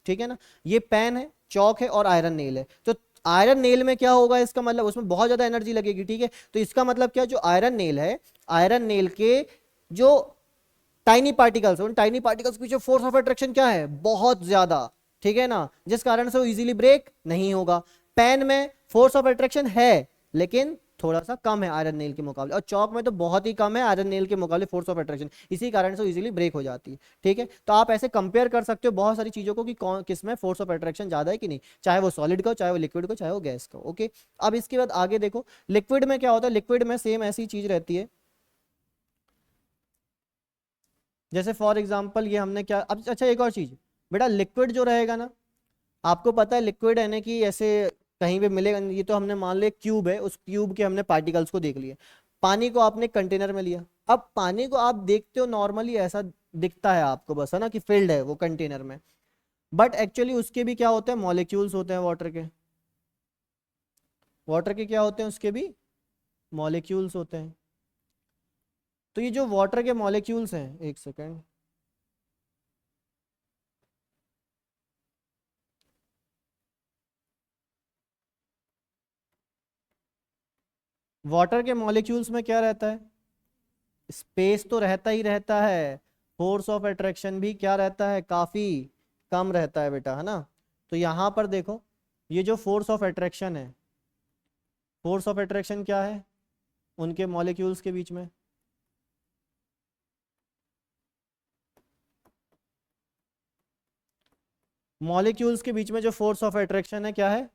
A: ठीक है ना, ये पेन है, चॉक है और आयरन नेल है, तो आयरन नेल में क्या होगा? इसका मतलब उसमें बहुत ज्यादा एनर्जी लगेगी। ठीक है, तो इसका मतलब क्या? जो आयरन नेल है, आयरन नेल के जो टाइनी पार्टिकल्स, उन टाइनी पार्टिकल्स के पीछे फोर्स ऑफ अट्रैक्शन क्या है? बहुत ज्यादा। ठीक है ना, जिस कारण से वो इजीली ब्रेक नहीं होगा। पेन में फोर्स ऑफ अट्रैक्शन है लेकिन थोड़ा सा कम है आयरन नेल के मुकाबले, और चौक में तो बहुत ही कम है आयरन नेल के मुकाबले फोर्स ऑफ अट्रैक्शन, इसी कारण से वो इजीली ब्रेक हो जाती है। ठीक है, तो आप ऐसे कंपेयर कर सकते हो बहुत सारी चीजों को कि कौन किस में फोर्स ऑफ अट्रैक्शन ज्यादा है कि नहीं, चाहे वो सॉलिड का हो, चाहे वो लिक्विड का, चाहे वो गैस का। ओके, अब इसके बाद आगे देखो, लिक्विड में क्या होता है? लिक्विड में सेम ऐसी चीज रहती है, जैसे फॉर एग्जाम्पल ये हमने क्या अब, अच्छा एक और चीज बेटा, लिक्विड जो रहेगा ना, आपको पता है लिक्विड है ना कि ऐसे कहीं भी मिलेगा। ये तो हमने मान लिया क्यूब है, उस क्यूब के हमने पार्टिकल्स को देख लिया। पानी को आपने कंटेनर में लिया, अब पानी को आप देखते हो नॉर्मली ऐसा दिखता है आपको बस, है ना, कि फिल्ड है वो कंटेनर में, बट एक्चुअली उसके भी क्या होते हैं? मॉलिक्यूल्स होते हैं वाटर के। वाटर के क्या होते हैं? उसके भी मॉलिक्यूल्स होते हैं। तो ये जो वाटर के मॉलिक्यूल्स हैं, एक सेकेंड, वाटर के मॉलिक्यूल्स में क्या रहता है? स्पेस तो रहता ही रहता है, फोर्स ऑफ अट्रैक्शन भी क्या रहता है? काफी कम रहता है बेटा, है ना। तो यहां पर देखो, ये जो फोर्स ऑफ अट्रैक्शन है, फोर्स ऑफ अट्रैक्शन क्या है उनके मॉलिक्यूल्स के बीच में? मॉलिक्यूल्स के बीच में जो फोर्स ऑफ अट्रैक्शन है क्या है?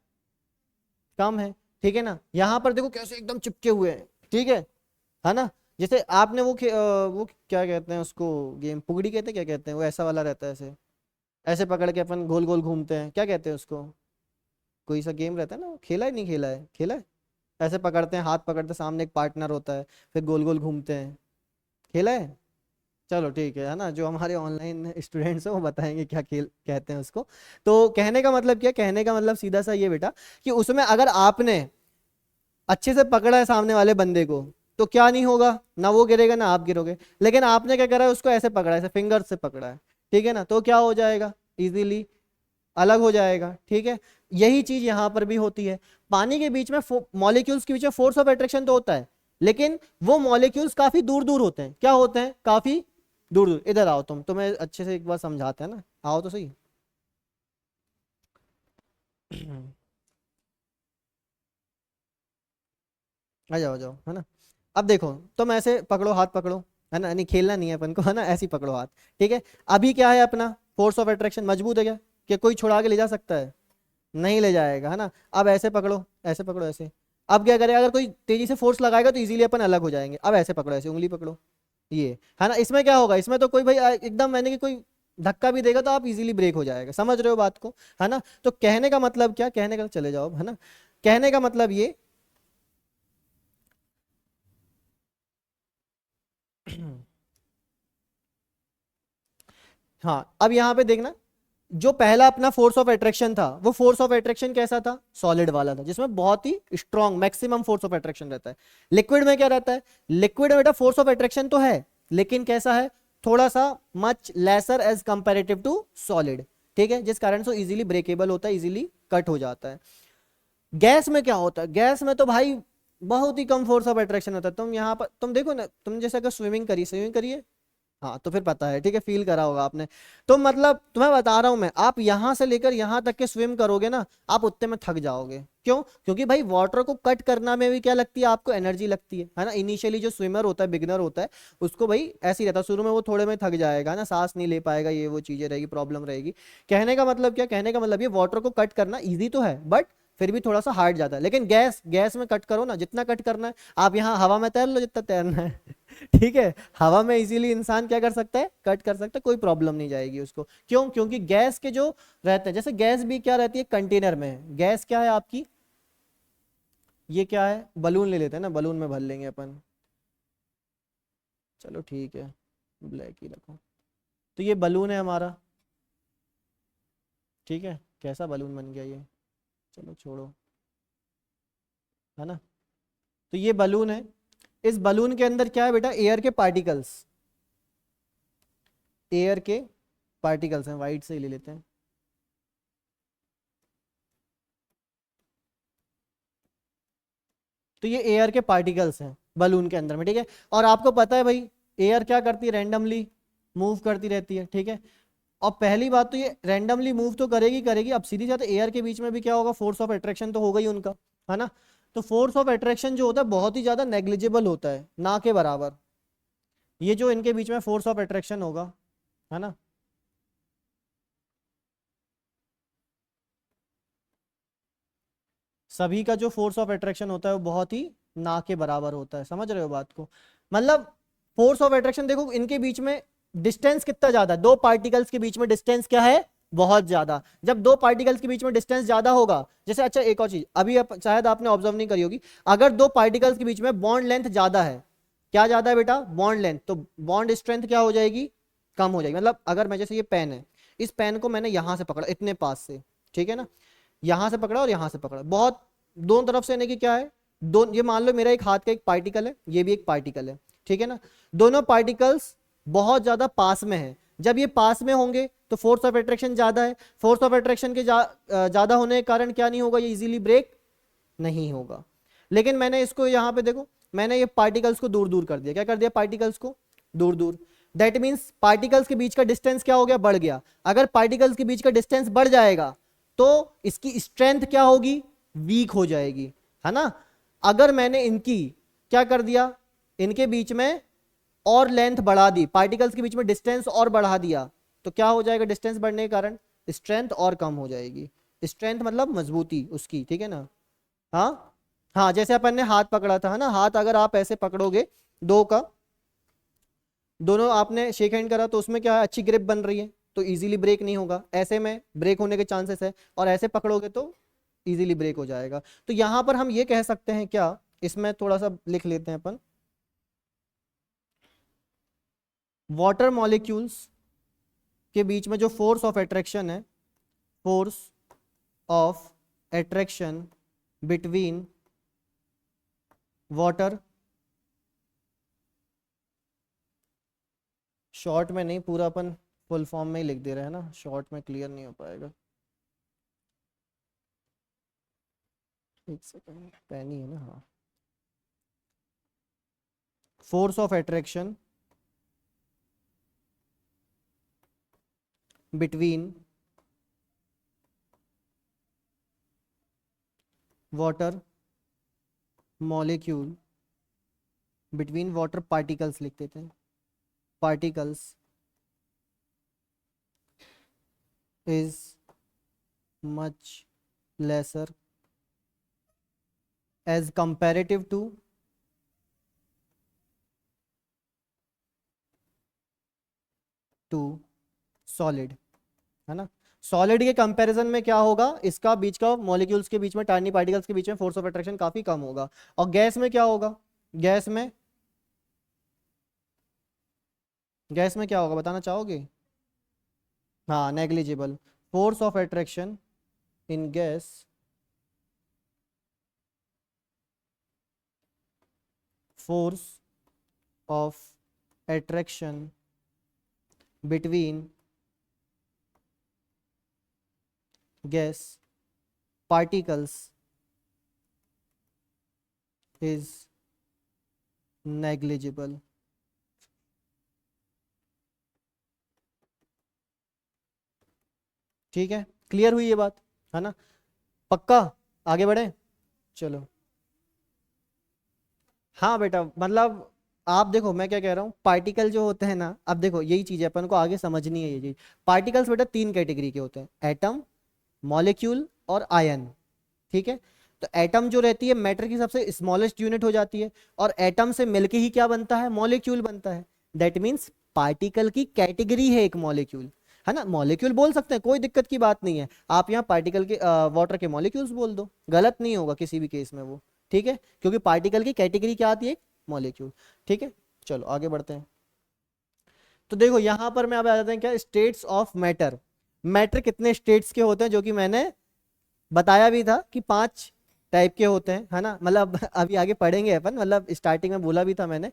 A: कम है। ठीक है ना, यहां पर देखो कैसे एकदम चिपके हुए हैं। ठीक है ना, जैसे आपने वो क्या कहते हैं उसको, गेम पुगड़ी कहते हैं, क्या कहते हैं वो, ऐसा वाला रहता है, ऐसे ऐसे पकड़ के अपन गोल गोल घूमते हैं, क्या कहते हैं उसको? कोई सा गेम रहता है ना, खेला है नहीं खेला है? खेला है, ऐसे पकड़ते हैं, हाथ पकड़ते, सामने एक पार्टनर होता है, फिर गोल गोल घूमते हैं, खेला है? चलो ठीक है ना, जो हमारे ऑनलाइन स्टूडेंट्स हैं वो बताएंगे क्या खेल कहते हैं उसको। तो कहने का मतलब क्या? कहने का मतलब सीधा सा ये बेटा, कि उसमें अगर आपने अच्छे से पकड़ा है सामने वाले बंदे को, तो क्या नहीं होगा? ना वो गिरेगा ना आप गिरोगे। लेकिन आपने क्या करा है? उसको ऐसे पकड़ा है, ऐसे फिंगर से पकड़ा है, ठीक है ना, तो क्या हो जाएगा? इजीली अलग हो जाएगा। ठीक है, यही चीज यहां पर भी होती है। पानी के बीच में मॉलिक्यूल्स के बीच में फोर्स ऑफ अट्रैक्शन तो होता है, लेकिन वो मॉलिक्यूल्स काफी दूर दूर होते हैं। क्या होते हैं? काफी दूर दूर। इधर आओ, तुम्हें अच्छे से एक बार समझाते हैं ना, आओ तो सही। आ जाओ आ जाओ, है ना। अब देखो, तुम ऐसे पकड़ो, हाथ पकड़ो, है ना, नहीं खेलना नहीं है अपन को, है ना, ऐसे ही पकड़ो हाथ। ठीक है, अभी क्या है अपना? फोर्स ऑफ अट्रैक्शन मजबूत है क्या? कि कोई छुड़ा के ले जा सकता है? नहीं ले जाएगा, है ना। अब ऐसे पकड़ो, ऐसे पकड़ो, ऐसे। अब क्या करेगा? अगर कोई तेजी से फोर्स लगाएगा तो इजीली अपन अलग हो जाएंगे। अब ऐसे पकड़ो, ऐसे उंगली पकड़ो, ये, है ना। इसमें क्या होगा? इसमें तो कोई भाई एकदम मैंने कि कोई धक्का भी देगा तो आप इजीली ब्रेक हो जाएगा। समझ रहे हो बात को, है ना। तो कहने का मतलब क्या? कहने का, चले जाओ अब, है ना। कहने का मतलब ये हाँ, अब यहां पे देखना, जो पहला अपना फोर्स ऑफ अट्रैक्शन था, वो फोर्स ऑफ अट्रैक्शन कैसा था? सॉलिड वाला था, जिसमें बहुत ही strong maximum force of attraction रहता है। लिक्विड में क्या रहता है? लिक्विड में बेटा फोर्स ऑफ अट्रैक्शन तो है, लेकिन कैसा है? थोड़ा सा much lesser as comparative to solid. ठीक है, जिस कारण से इजीली ब्रेकेबल होता है, इजीली कट हो जाता है। गैस में क्या होता है? गैस में तो भाई बहुत ही कम फोर्स ऑफ अट्रैक्शन होता है। तुम यहाँ पर तुम देखो ना, तुम जैसे अगर स्विमिंग करिए हाँ तो फिर पता है, ठीक है, फील करा होगा आपने। तो मतलब तुम्हें बता रहा हूं मैं, आप यहां से लेकर यहां तक के स्विम करोगे ना, आप उतने में थक जाओगे। क्यों? क्योंकि भाई वाटर को कट करना में भी क्या लगती है आपको, एनर्जी लगती है ना। इनिशियली जो स्विमर होता है, बिगनर होता है, उसको भाई ऐसे ही रहता है, शुरू में वो थोड़े में थक जाएगा ना, सांस नहीं ले पाएगा, ये वो चीजें रहेगी, प्रॉब्लम रहेगी। कहने का मतलब क्या, कहने का मतलब ये वाटर को कट करना ईजी तो है, बट फिर भी थोड़ा सा हार्ड जाता है। लेकिन गैस, गैस में कट करो ना, जितना कट करना है, आप यहाँ हवा में तैर लो जितना तैरना है ठीक है, हवा में इजीली इंसान क्या कर सकता है, कट कर सकता है, कोई प्रॉब्लम नहीं जाएगी उसको। क्यों? क्योंकि गैस के जो रहते हैं, जैसे गैस भी क्या रहती है, कंटेनर में। गैस क्या है आपकी, ये क्या है, बलून ले लेते हैं ना, बलून में भर लेंगे अपन। चलो ठीक है, ब्लैक ही रखो। तो ये बलून है हमारा, ठीक है, कैसा बलून बन गया ये, चलो छोड़ो, है ना। तो ये बलून है, इस बलून के अंदर क्या है बेटा, एयर के पार्टिकल्स, एयर के पार्टिकल्स हैं, वाइट से ही ले लेते हैं। तो ये एयर के पार्टिकल्स हैं बलून के अंदर में, ठीक है। और आपको पता है भाई, एयर क्या करती है, रैंडमली मूव करती रहती है, ठीक है। और पहली बात तो ये रैंडमली मूव तो करेगी करेगी, अब सीधी बात, एयर के बीच में भी क्या होगा, फोर्स ऑफ अट्रैक्शन तो होगा ही उनका, है ना। तो फोर्स ऑफ अट्रैक्शन जो होता है बहुत ही ज्यादा नेग्लिजिबल होता है, ना के बराबर, ये जो इनके बीच में फोर्स ऑफ अट्रैक्शन होगा, है ना। सभी का जो फोर्स ऑफ अट्रैक्शन होता है वो बहुत ही ना के बराबर होता है, समझ रहे हो बात को। मतलब फोर्स ऑफ अट्रैक्शन देखो, इनके बीच में डिस्टेंस कितना ज्यादा है, दो पार्टिकल्स के बीच में डिस्टेंस क्या है, बहुत ज्यादा। जब दो पार्टिकल्स के बीच में डिस्टेंस ज्यादा होगा, जैसे अच्छा एक और चीज अभी शायद आपने ऑब्जर्व नहीं करी होगी, अगर दो पार्टिकल्स के बीच में बॉन्ड लेंथ ज्यादा है, क्या ज्यादा है बेटा, बॉन्ड लेंथ, तो बॉन्ड स्ट्रेंथ क्या हो जाएगी, कम हो जाएगी। मतलब अगर मैं, जैसे ये पेन है, इस पेन को मैंने यहां से पकड़ा, इतने पास से, ठीक है ना, यहां से पकड़ा और यहां से पकड़ा, बहुत दोनों तरफ से, यानी कि क्या है, दो, ये मान लो मेरा एक हाथ का एक पार्टिकल है, ये भी एक पार्टिकल है, ठीक है ना। दोनों पार्टिकल्स बहुत ज्यादा पास में है, जब ये पास में होंगे तो फोर्स ऑफ अट्रैक्शन ज्यादा है, फोर्स ऑफ अट्रैक्शन के ज्यादा होने के कारण क्या नहीं होगा, ये इजीली ब्रेक नहीं होगा। लेकिन मैंने इसको यहां पे देखो, मैंने ये पार्टिकल्स को दूर दूर कर दिया, क्या कर दिया, पार्टिकल्स को दूर दूर। दैट मीन्स पार्टिकल्स के बीच का डिस्टेंस क्या हो गया, बढ़ गया। अगर पार्टिकल्स के बीच का डिस्टेंस बढ़ जाएगा तो इसकी स्ट्रेंथ क्या होगी, वीक हो जाएगी, है ना। अगर मैंने इनकी क्या कर दिया, इनके बीच में और लेंथ बढ़ा दी, पार्टिकल्स के बीच में डिस्टेंस और बढ़ा दिया, तो क्या हो जाएगा, डिस्टेंस बढ़ने के कारण स्ट्रेंथ और कम हो जाएगी। स्ट्रेंथ मतलब मजबूती उसकी, ठीक है ना। हाँ, हाँ, जैसे अपन ने हाथ पकड़ा था, है ना, हाथ अगर आप ऐसे पकड़ोगे, दो का, दोनों आपने शेक हैंड करा, तो उसमें क्या है, अच्छी ग्रिप बन रही है, तो इजीली ब्रेक नहीं होगा, ऐसे में ब्रेक होने के चांसेस है, और ऐसे पकड़ोगे तो इजीली ब्रेक हो जाएगा। तो यहां पर हम ये कह सकते हैं क्या, इसमें थोड़ा सा लिख लेते हैं अपन, वाटर मॉलिक्यूल्स के बीच में जो फोर्स ऑफ अट्रैक्शन है, force of attraction between water, short में नहीं, पूरा अपन फुल फॉर्म में ही लिख दे रहे हैं ना, शॉर्ट में क्लियर नहीं हो पाएगा। एक सेकंड, पेन ही है ना, हाँ। Force of attraction between water molecule, between water particles लिख देते हैं, particles is much lesser as comparative to solid, है ना। सॉलिड के कंपैरिजन में क्या होगा, इसका बीच का मॉलिक्यूल्स के बीच में, टाइनी पार्टिकल्स के बीच में फोर्स ऑफ अट्रैक्शन काफी कम होगा। और गैस में क्या होगा, गैस में, गैस में क्या होगा बताना चाहोगे, हाँ, negligible. Force of attraction in gas, force of attraction between gas particles is negligible. ठीक है, क्लियर हुई ये बात, है ना? पक्का, आगे बढ़े, चलो। हाँ बेटा, मतलब आप देखो मैं क्या कह रहा हूँ, पार्टिकल जो होते हैं ना, अब देखो यही चीज है अपन को आगे समझनी है ये चीज। पार्टिकल्स बेटा तीन कैटेगरी के होते हैं, एटम, मॉलिक्यूल और आयन। ठीक है, तो एटम जो रहती है मैटर की सबसे स्मॉलेस्ट यूनिट हो जाती है, और एटम से मिलके ही क्या बनता है, मॉलिक्यूल बनता है। दैट मीन्स पार्टिकल की कैटेगरी है एक मॉलिक्यूल, है ना? मॉलिक्यूल बोल सकते हैं, कोई दिक्कत की बात नहीं है। आप यहाँ पार्टिकल के वाटर के मॉलिक्यूल्स बोल दो, गलत नहीं होगा किसी भी केस में वो। ठीक है, क्योंकि पार्टिकल की कैटेगरी क्या आती है, मॉलिक्यूल। ठीक है, चलो आगे बढ़ते हैं। तो देखो यहां पर मैं अब आ जाते हैं क्या, स्टेट्स ऑफ मैटर। मैटर कितने स्टेट्स के होते हैं, जो कि मैंने बताया भी था कि 5 टाइप के होते हैं, है ना? मतलब अभी आगे पढ़ेंगे अपन, मतलब स्टार्टिंग में बोला भी था मैंने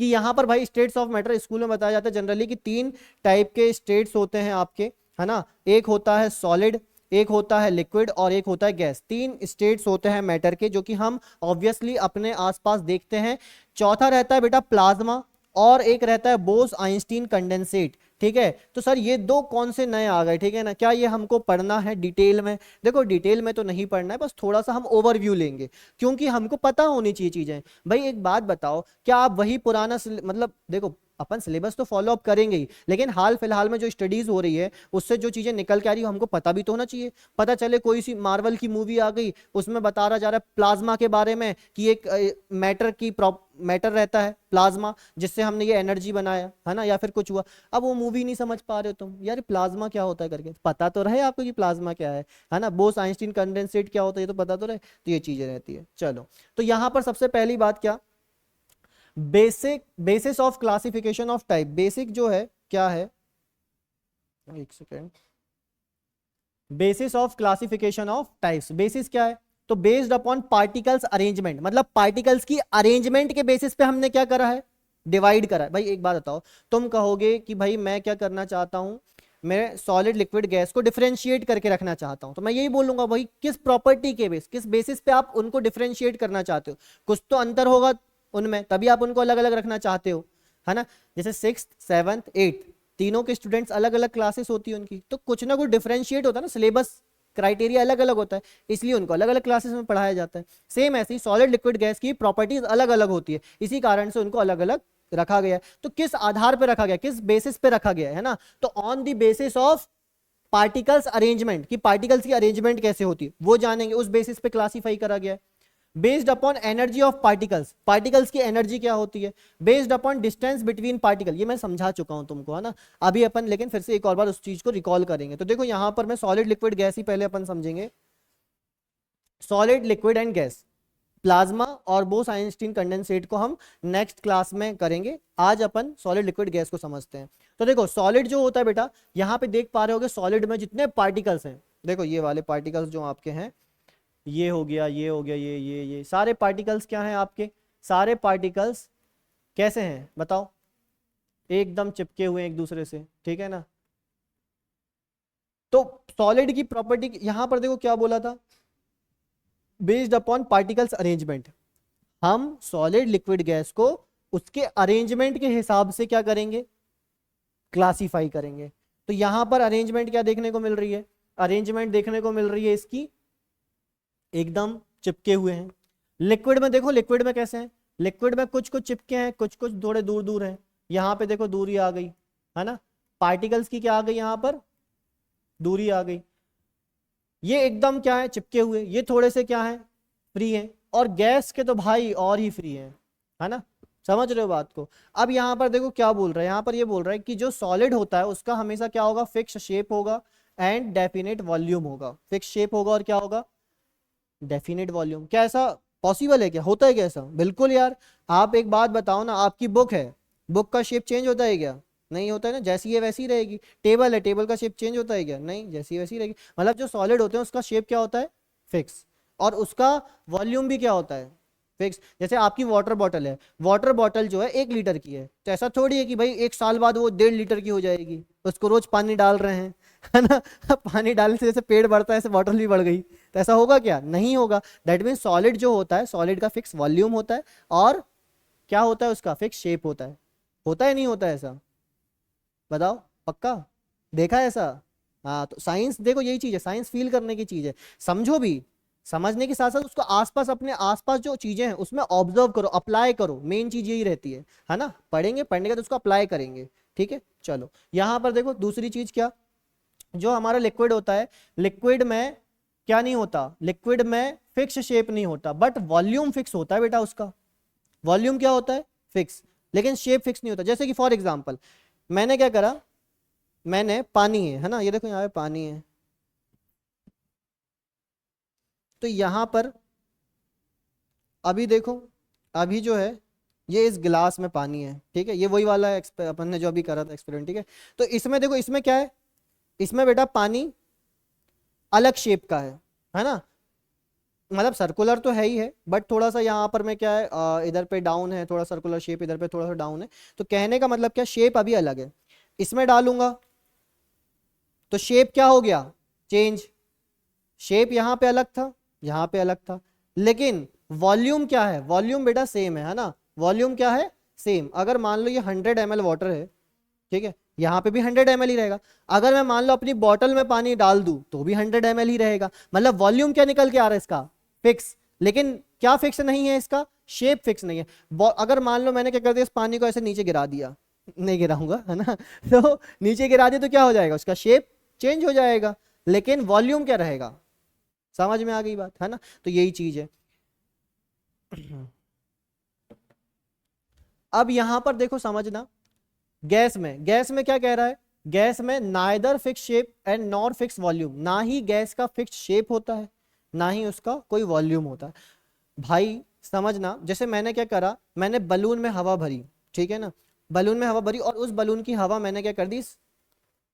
A: कि यहाँ पर भाई स्टेट्स ऑफ मैटर स्कूल में बताया जाता है जनरली कि 3 टाइप के स्टेट्स होते हैं आपके, है ना? एक होता है सॉलिड, एक होता है लिक्विड और एक होता है गैस। 3 स्टेट्स होते हैं मैटर के, जो कि हम ऑब्वियसली अपने आसपास देखते हैं। चौथा रहता है बेटा प्लाज्मा, और एक रहता है बोस आइंस्टीन कंडेंसेट। ठीक है, तो सर ये दो कौन से नए आ गए, ठीक है ना? क्या ये हमको पढ़ना है डिटेल में? देखो डिटेल में तो नहीं पढ़ना है, बस थोड़ा सा हम ओवरव्यू लेंगे, क्योंकि हमको पता होनी चाहिए चीजें। भाई एक बात बताओ, क्या आप वही पुराना मतलब देखो अपन सिलेबस तो फॉलो अप करेंगे ही, लेकिन हाल फिलहाल में जो स्टडीज हो रही है उससे जो चीजें निकल के आ रही है हमको पता भी तो होना चाहिए। पता चले कोई सी मार्वल की मूवी आ गई, उसमें बता रहा जा रहा है प्लाज्मा के बारे में कि एक मैटर रहता है प्लाज्मा, जिससे हमने ये एनर्जी बनाया, है ना? या फिर कुछ हुआ, अब वो मूवी नहीं समझ पा रहे हो तुम, यार प्लाज्मा क्या होता है करके पता तो रहे आपको कि प्लाज्मा क्या है ना? बोस आइंस्टीन कंडेंसेट क्या होता है ये तो पता तो रहे, तो ये चीजें रहती है। चलो, तो यहां पर सबसे पहली बात क्या, basic basis of classification of type. Basic जो है क्या है, एक second, basis of classification of types. Basis क्या है, तो बेस्ड अपॉन पार्टिकल्स अरेंजमेंट, मतलब पार्टिकल्स की अरेंजमेंट के बेसिस पे हमने क्या करा है, डिवाइड करा है। भाई एक बात बताओ, तुम कहोगे कि भाई मैं क्या करना चाहता हूं, मैं सॉलिड लिक्विड गैस को डिफरेंशिएट करके रखना चाहता हूं, तो मैं यही बोलूंगा भाई किस प्रॉपर्टी के बेस, किस बेसिस पे आप उनको डिफरेंशिएट करना चाहते हो? कुछ तो अंतर होगा उनमें, तभी आप उनको अलग अलग रखना चाहते हो, है ना? जैसे 6th 7th 8th तीनों के स्टूडेंट्स अलग अलग क्लासेस होती है उनकी, तो कुछ ना कुछ डिफरेंशिएट होता है ना, सिलेबस क्राइटेरिया अलग अलग होता है, इसलिए उनको अलग अलग क्लासेस में पढ़ाया जाता है। सेम ऐसे ही सॉलिड लिक्विड गैस की प्रॉपर्टीज अलग अलग होती है, इसी कारण से उनको अलग अलग रखा गया है। तो किस आधार पर रखा गया, किस बेसिस पे रखा गया है ना, तो on the basis of particles arrangement, कि पार्टिकल्स की अरेंजमेंट कैसे होती है वो जानेंगे, उस बेसिस पे क्लासीफाई करा गया है। Based upon energy of particles, particles की एनर्जी क्या होती है। Based upon distance between particle, ये मैं समझा चुका हूं तुमको, है ना? अभी अपन लेकिन फिर से एक और बार उस चीज को रिकॉल करेंगे। तो देखो यहां पर मैं सॉलिड लिक्विड गैस ही पहले अपन समझेंगे, solid liquid and gas, plasma और बोस आइंस्टीन कंडेंसेट को हम नेक्स्ट क्लास में करेंगे। आज अपन सॉलिड लिक्विड गैस को समझते हैं। तो देखो सॉलिड जो होता है बेटा, यहां पे देख पा रहे होगे सॉलिड में जितने पार्टिकल्स हैं, देखो ये वाले पार्टिकल्स जो आपके हैं, ये हो गया, ये हो गया, ये सारे पार्टिकल्स क्या हैं आपके, सारे पार्टिकल्स कैसे हैं बताओ, एकदम चिपके हुए हैं एक दूसरे से, ठीक है ना? तो सॉलिड की प्रॉपर्टी यहां पर देखो क्या बोला था, बेस्ड अपॉन पार्टिकल्स अरेंजमेंट, हम सॉलिड लिक्विड गैस को उसके अरेंजमेंट के हिसाब से क्या करेंगे, क्लासिफाई करेंगे। तो यहां पर अरेंजमेंट क्या देखने को मिल रही है, अरेंजमेंट देखने को मिल रही है इसकी एकदम चिपके हुए हैं। लिक्विड में देखो, लिक्विड में कैसे हैं, लिक्विड में कुछ कुछ चिपके हैं, कुछ कुछ थोड़े दूर दूर हैं। यहां पे देखो दूरी आ गई, है ना? पार्टिकल्स की क्या आ गई, यहां पर दूरी आ गई। ये एकदम क्या है, चिपके हुए, ये थोड़े से क्या है, फ्री है। और गैस के तो भाई और ही फ्री है ना? समझ रहे हो बात को? अब यहां पर देखो क्या बोल रहा है, यहां पर ये बोल रहा है कि जो सॉलिड होता है उसका हमेशा क्या होगा, फिक्स शेप होगा एंड डेफिनेट वॉल्यूम होगा। फिक्स शेप होगा और क्या होगा, डेफिनेट वॉल्यूम। क्या ऐसा पॉसिबल है, क्या होता है क्या ऐसा? बिल्कुल यार। आप एक बात बताओ ना, आपकी बुक है, बुक का शेप चेंज होता है क्या? नहीं होता है ना, जैसी है वैसी रहेगी। टेबल है, टेबल का शेप चेंज होता है क्या? नहीं, जैसी वैसी रहेगी। मतलब जो सॉलिड होते हैं उसका शेप क्या होता है, फिक्स, और उसका वॉल्यूम भी क्या होता है, फिक्स। जैसे आपकी वाटर बॉटल है, वाटर बॉटल जो है 1 लीटर की है, तो ऐसा थोड़ी है कि भाई 1 साल बाद वो 1.5 लीटर की हो जाएगी, उसको रोज पानी डाल रहे हैं, है ना? पानी डालने से जैसे पेड़ बढ़ता है ऐसे बॉटल भी बढ़ गई, तो ऐसा होगा क्या? नहीं होगा। दैट मीन सॉलिड जो होता है, सॉलिड का फिक्स वॉल्यूम होता है, और क्या होता है, उसका फिक्स शेप होता है नहीं होता है ऐसा? बताओ, पक्का देखा है ऐसा? हाँ, तो साइंस देखो यही चीज है, साइंस फील करने की चीज है, समझो भी, समझने के साथ साथ उसको आसपास, अपने आसपास जो चीजें हैं उसमें ऑब्जर्व करो, अप्लाई करो, मेन चीज यही रहती है ना। पढ़ेंगे, पढ़ने का तो उसको अप्लाई करेंगे, ठीक है। चलो यहां पर देखो दूसरी चीज क्या, जो हमारा लिक्विड होता है, लिक्विड में क्या नहीं होता, लिक्विड में फिक्स शेप नहीं होता, बट वॉल्यूम फिक्स होता है बेटा उसका। वॉल्यूम क्या होता है, फिक्स, लेकिन शेप फिक्स नहीं होता। जैसे कि फॉर एग्जांपल मैंने क्या करा, मैंने पानी है ना, ये देखो यहाँ पे पानी है, तो यहां पर अभी देखो, अभी जो है ये इस गिलास में पानी है, ठीक है, ये वही वाला अपन ने जो अभी करा था एक्सपेरिमेंट, ठीक है। तो इसमें देखो, इसमें क्या है, इसमें बेटा पानी अलग शेप का है ना, मतलब सर्कुलर तो है ही है, बट थोड़ा सा यहाँ पर मैं क्या है, इधर पे डाउन है थोड़ा सर्कुलर शेप, इधर पे थोड़ा सा डाउन है, तो कहने का मतलब क्या, शेप अभी अलग है। इसमें डालूंगा तो शेप क्या हो गया, चेंज, शेप यहाँ पे अलग था, यहाँ पे अलग था, लेकिन वॉल्यूम क्या है, वॉल्यूम बेटा सेम है ना, वॉल्यूम क्या है, सेम। अगर मान लो ये 100 ml वाटर है, ठीक है, यहाँ पे भी 100 ml ही रहेगा। अगर मैं मान लो अपनी बॉटल में पानी डाल दूं तो भी 100 ml ही रहेगा, मतलब वॉल्यूम क्या निकल के आ रहा है इसका, फिक्स। लेकिन क्या फिक्स नहीं है इसका, शेप फिक्स नहीं है। अगर मान लो मैंने क्या कर दिया, इस पानी को ऐसे नीचे गिरा दिया, नहीं गिराऊंगा है ना तो नीचे गिरा दिया तो क्या हो जाएगा, उसका शेप चेंज हो जाएगा, लेकिन वॉल्यूम क्या रहेगा। समझ में आ गई बात, है ना। तो यही चीज है। अब यहां पर देखो समझना, गैस में क्या कह रहा है, गैस में neither fix shape and nor fix volume, ना ही गैस का फिक्स शेप होता है, ना ही उसका कोई वॉल्यूम होता है। भाई समझना, जैसे मैंने क्या करा, मैंने बलून में हवा भरी, ठीक है ना, बलून में हवा भरी, और उस बलून की हवा मैंने क्या कर दी,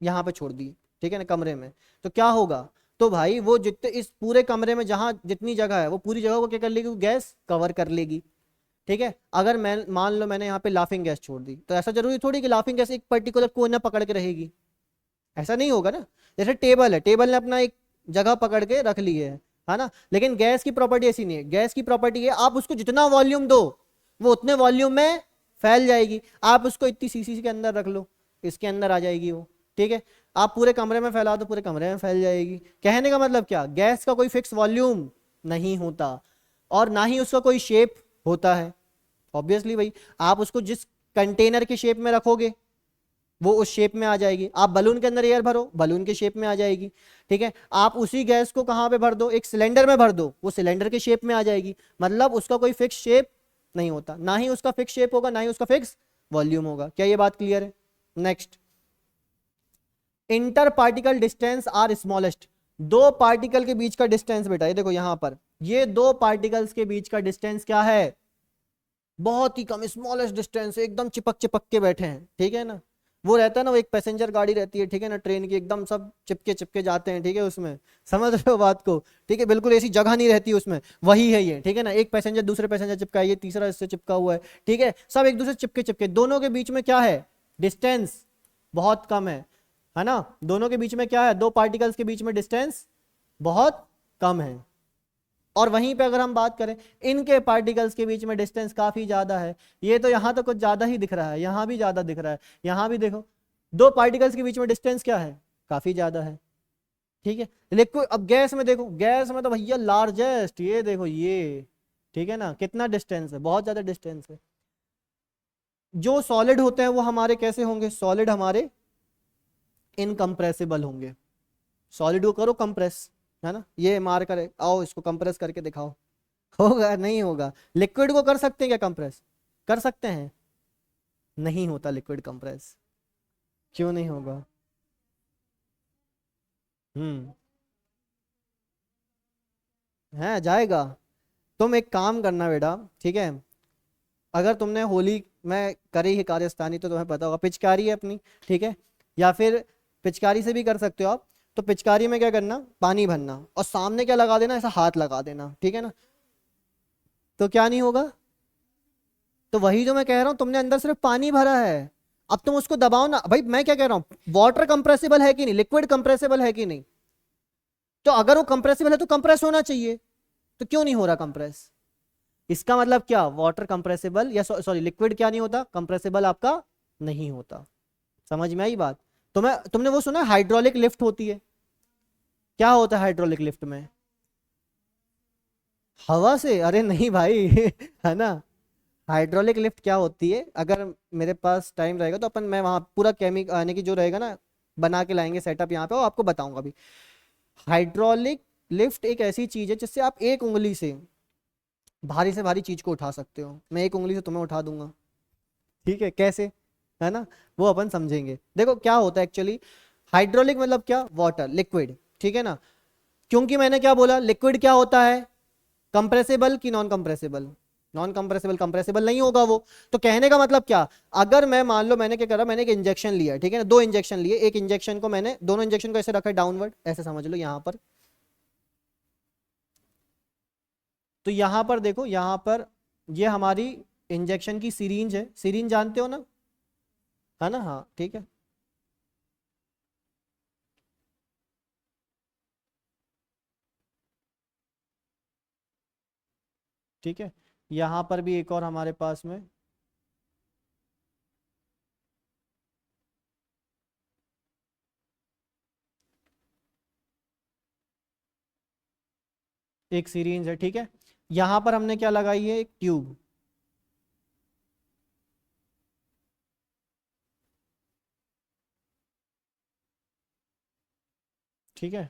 A: यहाँ पे छोड़ दी, ठीक है ना, कमरे में। तो क्या होगा, तो भाई वो जितने इस पूरे कमरे में जहां जितनी जगह है, वो पूरी जगह को क्या कर लेगी, गैस कवर कर लेगी, ठीक है। अगर मैं मान लो मैंने यहाँ पे लाफिंग गैस छोड़ दी, तो ऐसा जरूरी थोड़ी कि लाफिंग गैस एक पर्टिकुलर कोना पकड़ के रहेगी, ऐसा नहीं होगा ना। जैसे टेबल है, टेबल ने अपना एक जगह पकड़ के रख ली है ना, लेकिन गैस की प्रॉपर्टी ऐसी नहीं है। गैस की प्रॉपर्टी है आप उसको जितना वॉल्यूम दो वो उतने वॉल्यूम में फैल जाएगी। आप उसको इतनी सीसी के अंदर रख लो, इसके अंदर आ जाएगी वो, ठीक है। आप पूरे कमरे में फैला दो, पूरे कमरे में फैल जाएगी। कहने का मतलब क्या, गैस का कोई फिक्स वॉल्यूम नहीं होता, और ना ही उसका कोई शेप होता है। ऑब्वियसली भाई, आप उसको जिस कंटेनर के शेप में रखोगे वो उस शेप में आ जाएगी। आप बलून के अंदर एयर भरो, बलून के शेप में आ जाएगी, ठीक है। आप उसी गैस को कहां पे भर दो, एक सिलेंडर में भर दो, वो सिलेंडर के शेप में आ जाएगी। मतलब उसका कोई फिक्स शेप नहीं होता, ना ही उसका फिक्स शेप होगा, ना ही उसका फिक्स वॉल्यूम होगा। क्या ये बात क्लियर है। Next, inter particle distance are smallest, दो पार्टिकल के बीच का डिस्टेंस बेटा, ये देखो यहां पर, ये दो पार्टिकल्स के बीच का डिस्टेंस क्या है, बहुत ही कम, स्मॉलेस्ट डिस्टेंस, एकदम चिपक चिपक के बैठे हैं, ठीक है ना। वो रहता है ना, वो एक पैसेंजर गाड़ी रहती है, ठीक है ना, ट्रेन की, एकदम सब चिपके चिपके जाते हैं, ठीक है, उसमें समझ रहे हो बात को, ठीक है, बिल्कुल ऐसी जगह नहीं रहती उसमें, वही है ये, ठीक है ना। एक पैसेंजर दूसरे पैसेंजर चिपका है, ये तीसरा इससे चिपका हुआ है, ठीक है, सब एक दूसरे चिपके चिपके, दोनों के बीच में क्या है, डिस्टेंस बहुत कम है ना। दोनों के बीच में क्या है, दो पार्टिकल्स के बीच में डिस्टेंस बहुत कम है। और वहीं पे अगर हम बात करें, इनके पार्टिकल्स के बीच में डिस्टेंस काफी ज्यादा है। ये तो यहां तो कुछ ज्यादा ही दिख रहा है, यहां भी ज्यादा दिख रहा है, यहां भी देखो, दो पार्टिकल्स के बीच में डिस्टेंस क्या है, काफी ज्यादा है, ठीक है। लिक्विड, अब गैस में देखो, गैस में तो भैया लार्जेस्ट, ये देखो ये, ठीक है ना, कितना डिस्टेंस है, बहुत ज्यादा डिस्टेंस है। जो सॉलिड होते हैं वो हमारे कैसे होंगे, सॉलिड हमारे इनकंप्रेसिबल होंगे। सॉलिड को करो कंप्रेस, है ना, ये मार कर आओ, इसको कंप्रेस करके दिखाओ, होगा नहीं होगा। लिक्विड को कर सकते हैं क्या कंप्रेस, कर सकते हैं, नहीं होता लिक्विड कंप्रेस। क्यों नहीं होगा, हम्म, है जाएगा। तुम एक काम करना बेटा, ठीक है, अगर तुमने होली में करी है कार्यस्थानी तो तुम्हें पता होगा, पिचकारी है अपनी, ठीक है, या फिर पिचकारी से भी कर सकते हो आप। तो पिचकारी में क्या करना, पानी भरना, और सामने क्या लगा देना, ऐसा हाथ लगा देना, ठीक है ना, तो क्या नहीं होगा। तो वही जो मैं कह रहा हूं, तुमने अंदर सिर्फ पानी भरा है, अब तुम उसको दबाओ ना भाई। मैं क्या कह रहा हूं, वाटर कंप्रेसिबल है कि नहीं, लिक्विड कंप्रेसिबल है कि नहीं, तो अगर वो कंप्रेसिबल है तो कंप्रेस होना चाहिए, तो क्यों नहीं हो रहा कंप्रेस। इसका मतलब क्या, वाटर कंप्रेसिबल या सॉरी लिक्विड क्या नहीं होता, कंप्रेसिबल आपका नहीं होता। समझ में आई बात। तुमने वो सुना हाइड्रोलिक लिफ्ट होती है? क्या होता है हाइड्रोलिक लिफ्ट में? हवा से? अरे नहीं भाई है ना। हाइड्रोलिक लिफ्ट क्या होती है, अगर मेरे पास टाइम रहेगा तो अपन मैं वहां पूरा केमिक आने की जो रहेगा ना, बना के लाएंगे सेटअप यहाँ पे, और आपको बताऊंगा अभी। हाइड्रोलिक लिफ्ट एक ऐसी चीज है जिससे आप एक उंगली से भारी से भारी चीज को उठा सकते हो। मैं एक उंगली से तुम्हें उठा दूंगा, ठीक है, कैसे, है ना, वो अपन समझेंगे। देखो क्या होता है एक्चुअली, हाइड्रोलिक मतलब क्या, वाटर, लिक्विड, ठीक है ना। क्योंकि मैंने क्या बोला, लिक्विड क्या होता है, कंप्रेसिबल कि non compressible? Non compressible, compressible नहीं होगा वो। तो कहने का मतलब क्या, अगर मैं मान लो मैंने क्या करा, मैंने एक इंजेक्शन लिया, ठीक है ना, दो इंजेक्शन लिए, एक इंजेक्शन को मैंने, दोनों इंजेक्शन को ऐसे रखा डाउनवर्ड, ऐसे समझ लो यहां पर। तो यहां पर देखो, यहां पर ये हमारी इंजेक्शन की सीरींज है, सीरींज जानते हो ना, है ना, हाँ ठीक है। ठीक है, यहां पर भी एक और हमारे पास में एक सीरींज है, ठीक है। यहां पर हमने क्या लगाई है, एक ट्यूब, ठीक है।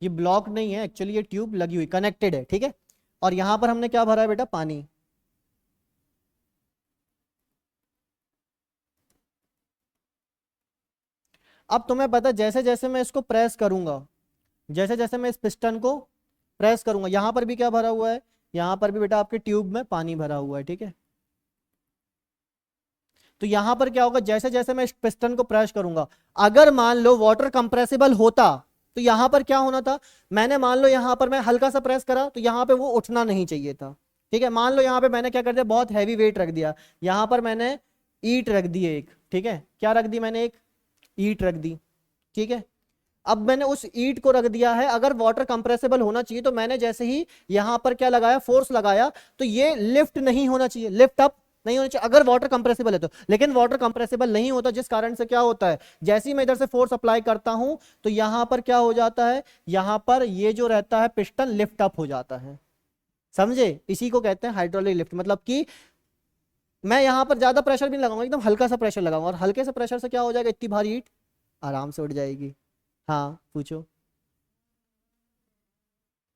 A: ये ब्लॉक नहीं है एक्चुअली, ये ट्यूब लगी हुई कनेक्टेड है, ठीक है। और यहां पर हमने क्या भरा है बेटा, पानी। अब तुम्हें पता है, जैसे जैसे मैं इसको प्रेस करूंगा, जैसे जैसे मैं इस पिस्टन को प्रेस करूंगा, यहां पर भी क्या भरा हुआ है, यहां पर भी बेटा आपके ट्यूब में पानी भरा हुआ है, ठीक है। तो यहां पर क्या होगा, जैसे जैसे मैं इस पिस्टन को प्रेस करूंगा, अगर मान लो वाटर कंप्रेसिबल होता, तो यहां पर क्या होना था, मैंने मान लो यहां पर मैं हल्का सा प्रेस करा, तो यहां पे वो उठना नहीं चाहिए था, ठीक है। मान लो यहां पे मैंने क्या कर दिया, बहुत हैवी वेट रख दिया, यहां पर मैंने ईट रख दी एक, ठीक है, क्या रख दी मैंने, एक ईट रख दी, ठीक है। अब मैंने उस ईट को रख दिया है, अगर वाटर कंप्रेसिबल होना चाहिए, तो मैंने जैसे ही यहां पर क्या लगाया, फोर्स लगाया, तो ये लिफ्ट नहीं होना चाहिए, लिफ्ट अप नहीं होना चाहिए अगर वाटर कंप्रेसिबल है तो। लेकिन वाटर कंप्रेसिबल नहीं होता, जिस कारण से क्या होता है, जैसे ही मैं इधर से फोर्स अप्लाई करता हूं, तो यहां पर क्या हो जाता है, यहां पर ये जो रहता है पिस्टन लिफ्ट अप हो जाता है, समझे। इसी को कहते हैं हाइड्रोलिक लिफ्ट, मतलब कि मैं यहां पर ज्यादा प्रेशर भी नहीं लगाऊंगा, एकदम हल्का सा प्रेशर लगाऊंगा, और हल्के से प्रेशर से क्या हो जाएगा, इतनी भारी ईट आराम से उठ जाएगी। हाँ पूछो।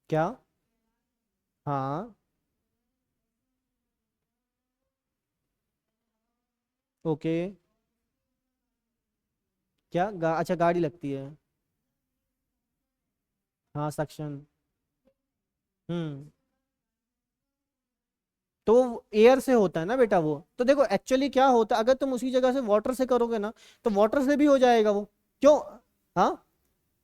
A: क्या? हाँ। ओके। क्या अच्छा गाड़ी लगती है। हाँ सक्शन। हम्म। तो एयर से होता है ना बेटा वो, तो देखो एक्चुअली क्या होता है, अगर तुम उसी जगह से वाटर से करोगे ना, तो वाटर से भी हो जाएगा वो। क्यों? हाँ,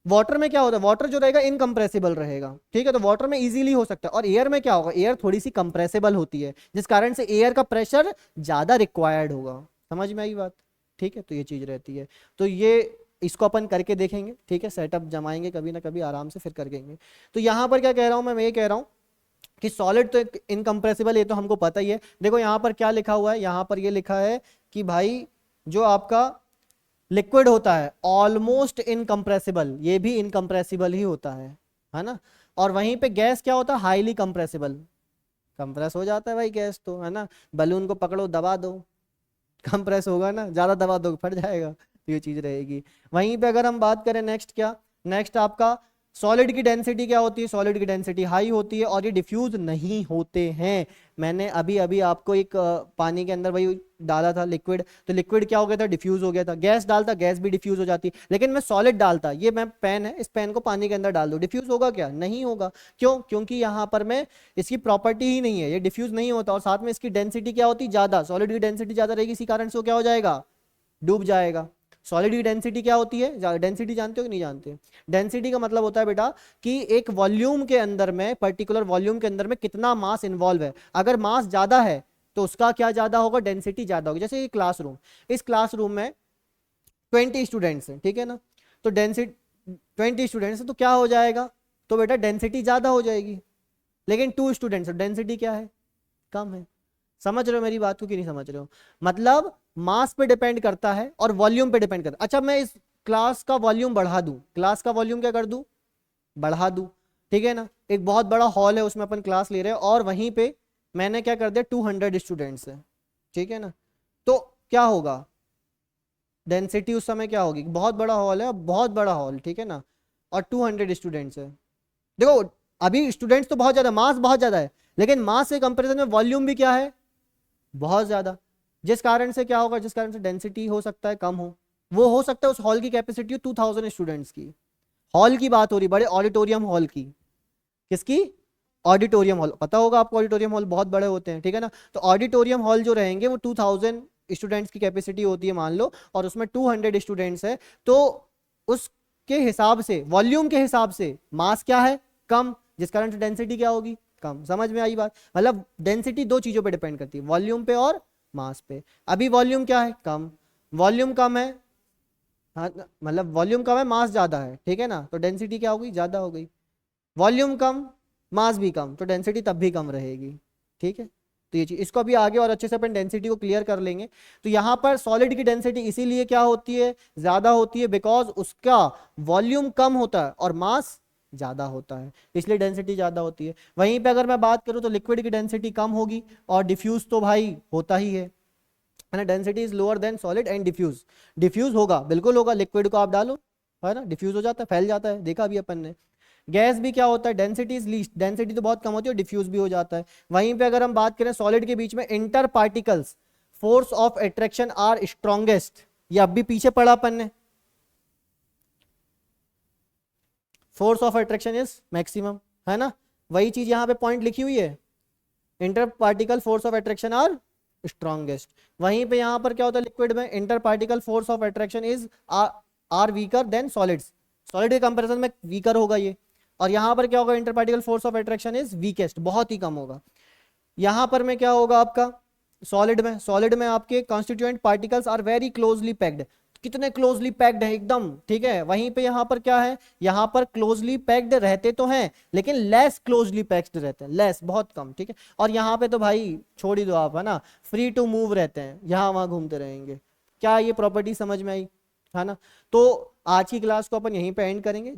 A: वाटर में क्या होता है, वाटर जो रहेगा इनकम्प्रेसिबल रहेगा, ठीक है, तो वाटर में इजीली हो सकता है। और एयर में क्या होगा, एयर थोड़ी सी कंप्रेसिबल होती है, जिस कारण से एयर का प्रेशर ज्यादा रिक्वायर्ड होगा। समझ में आई बात? ठीक है, तो ये चीज रहती है। तो ये इसको अपन करके देखेंगे, ठीक है, सेटअप जमाएंगे कभी ना कभी आराम से, फिर कर देंगे। तो यहां पर क्या कह रहा हूं मैं ये कह रहा हूं कि सॉलिड तो इनकम्प्रेसिबल, ये तो हमको पता ही है। देखो यहां पर क्या लिखा हुआ है, यहां पर ये लिखा है कि भाई जो आपका लिक्विड होता है ऑलमोस्ट इनकम्प्रेसिबल, ये भी इनकम्प्रेसिबल ही होता है ना। और वहीं पे गैस क्या होता है, हाईली कंप्रेसिबल, कंप्रेस हो जाता है भाई गैस तो, है ना। बलून को पकड़ो दबा दो, कंप्रेस होगा ना, ज्यादा दबा दो फट जाएगा, तो ये चीज रहेगी। वहीं पे अगर हम बात करें नेक्स्ट, क्या नेक्स्ट आपका, सॉलिड की डेंसिटी क्या होती है, सॉलिड की डेंसिटी हाई होती है, और ये डिफ्यूज नहीं होते हैं। मैंने अभी अभी आपको एक पानी के अंदर वही डाला था लिक्विड, तो लिक्विड क्या हो गया था, डिफ्यूज हो गया था। गैस डालता, गैस भी डिफ्यूज हो जाती, लेकिन मैं सॉलिड डालता, ये मैं पेन है, इस पेन को पानी के अंदर डाल दो, डिफ्यूज होगा क्या, नहीं होगा। क्यों? क्योंकि यहां पर मैं, इसकी प्रॉपर्टी ही नहीं है, ये डिफ्यूज नहीं होता, और साथ में इसकी डेंसिटी क्या होती, ज्यादा, सॉलिड की डेंसिटी ज्यादा रहेगी, इसी कारण से वो क्या हो जाएगा, डूब जाएगा। सॉलिड की डेंसिटी क्या होती है, डेंसिटी जानते हो कि नहीं जानते? डेंसिटी का मतलब होता है बेटा कि एक वॉल्यूम के अंदर में, पर्टिकुलर वॉल्यूम के अंदर में कितना मास इन्वॉल्व है। अगर मास ज्यादा है तो उसका क्या ज्यादा होगा, डेंसिटी ज्यादा होगी। जैसे ये क्लासरूम, इस क्लासरूम में 20 स्टूडेंट्स हैं, ठीक है ना, तो डेंसिटी 20 स्टूडेंट्स है तो क्या हो जाएगा, तो बेटा डेंसिटी ज्यादा हो जाएगी। लेकिन 2 स्टूडेंट्स, डेंसिटी क्या है, कम है। समझ रहे हो मेरी बात को कि नहीं समझ रहे हो? मतलब मास पे डिपेंड करता है और वॉल्यूम पे डिपेंड करता है। अच्छा मैं इस क्लास का वॉल्यूम बढ़ा दूं, क्लास का वॉल्यूम क्या कर दूं, बढ़ा दूं, ठीक है ना। एक बहुत बड़ा हॉल है उसमें अपन क्लास ले रहे हैं और वहीं पे मैंने क्या कर दिया 200 स्टूडेंट्स है, ठीक है ना। तो क्या होगा, डेंसिटी उस समय क्या होगी, बहुत बड़ा हॉल है, बहुत बड़ा हॉल, ठीक है ना, और 200 स्टूडेंट्स है। देखो अभी स्टूडेंट्स तो बहुत ज्यादा, मास बहुत ज्यादा है, लेकिन मास के कंपैरिजन में वॉल्यूम भी क्या है, बहुत ज्यादा। जिस कारण से क्या होगा, जिस कारण से डेंसिटी हो सकता है कम हो, वो हो सकता है उस हॉल की कैपेसिटी हो 2000 स्टूडेंट्स की। हॉल की बात हो रही, बड़े ऑडिटोरियम हॉल की। किसकी, ऑडिटोरियम हॉल, पता होगा आपको ऑडिटोरियम हॉल बहुत बड़े होते हैं, ठीक है ना। तो ऑडिटोरियम हॉल जो रहेंगे वो 2000 स्टूडेंट्स की कैपेसिटी होती है मान लो, और उसमें 200 स्टूडेंट्स है, तो उसके हिसाब से, वॉल्यूम के हिसाब से मास क्या है, कम, जिस कारण से डेंसिटी क्या होगी, कम। समझ में आई बात, मतलब डेंसिटी दो चीजों पे डिपेंड करती है, वॉल्यूम पे और मास पे। अभी वॉल्यूम क्या है, कम, वॉल्यूम कम है, हाँ, मतलब वॉल्यूम कम है मास ज्यादा है, ठीक है ना, तो डेंसिटी क्या होगी, ज्यादा हो गई। वॉल्यूम कम, मास भी कम, तो डेंसिटी तब भी कम रहेगी, ठीक है। तो ये चीज, इसको अभी आगे और अच्छे से अपन डेंसिटी को क्लियर कर लेंगे। तो यहाँ पर सॉलिड की डेंसिटी इसीलिए क्या होती है, ज्यादा होती है, बिकॉज उसका वॉल्यूम कम होता है और मास ज्यादा होता है, इसलिए डेंसिटी ज्यादा होती है। वहीं पे अगर मैं बात करूं तो लिक्विड की डेंसिटी कम होगी, और डिफ्यूज तो भाई होता ही है ना, density is lower than solid and diffuse. Diffuse होगा, बिल्कुल होगा, लिक्विड को आप डालो, है ना, डिफ्यूज हो जाता है, फैल जाता है, देखा भी अपन ने। गैस भी क्या होता है, डेंसिटी इज लीस्ट, डेंसिटी तो बहुत कम होती है, डिफ्यूज भी हो जाता है। वहीं पे अगर हम बात करें सॉलिड के बीच में inter particles force of attraction are strongest, ये अब भी पीछे पढ़ा अपन ने, force of attraction is maximum, है ना, वही चीज यहाँ पे पॉइंट लिखी हुई है, inter particle force of attraction are strongest. वहीं पे यहाँ पर क्या होता है, लिक्विड में inter particle force of attraction is are weaker than solids, solid के कंपैरिजन में वीकर होगा ये। और यहाँ पर क्या होगा, inter particle force of attraction is weakest, बहुत ही कम होगा। यहाँ पर में क्या होगा आपका, सॉलिड में आपके constituent particles are very closely packed, कितने क्लोजली पैक्ड है एकदम, ठीक है। वहीं पे यहाँ पर क्या है, यहाँ पर क्लोजली पैक्ड रहते तो हैं, लेकिन लेस क्लोजली पैक्ड रहते हैं, लेस, बहुत कम, ठीक है। और यहाँ पे तो भाई छोड़ ही दो आप, है ना, फ्री टू मूव रहते हैं, यहाँ वहां घूमते रहेंगे। क्या ये प्रॉपर्टी समझ में आई, है ना। तो आज की क्लास को अपन यहीं पे एंड करेंगे।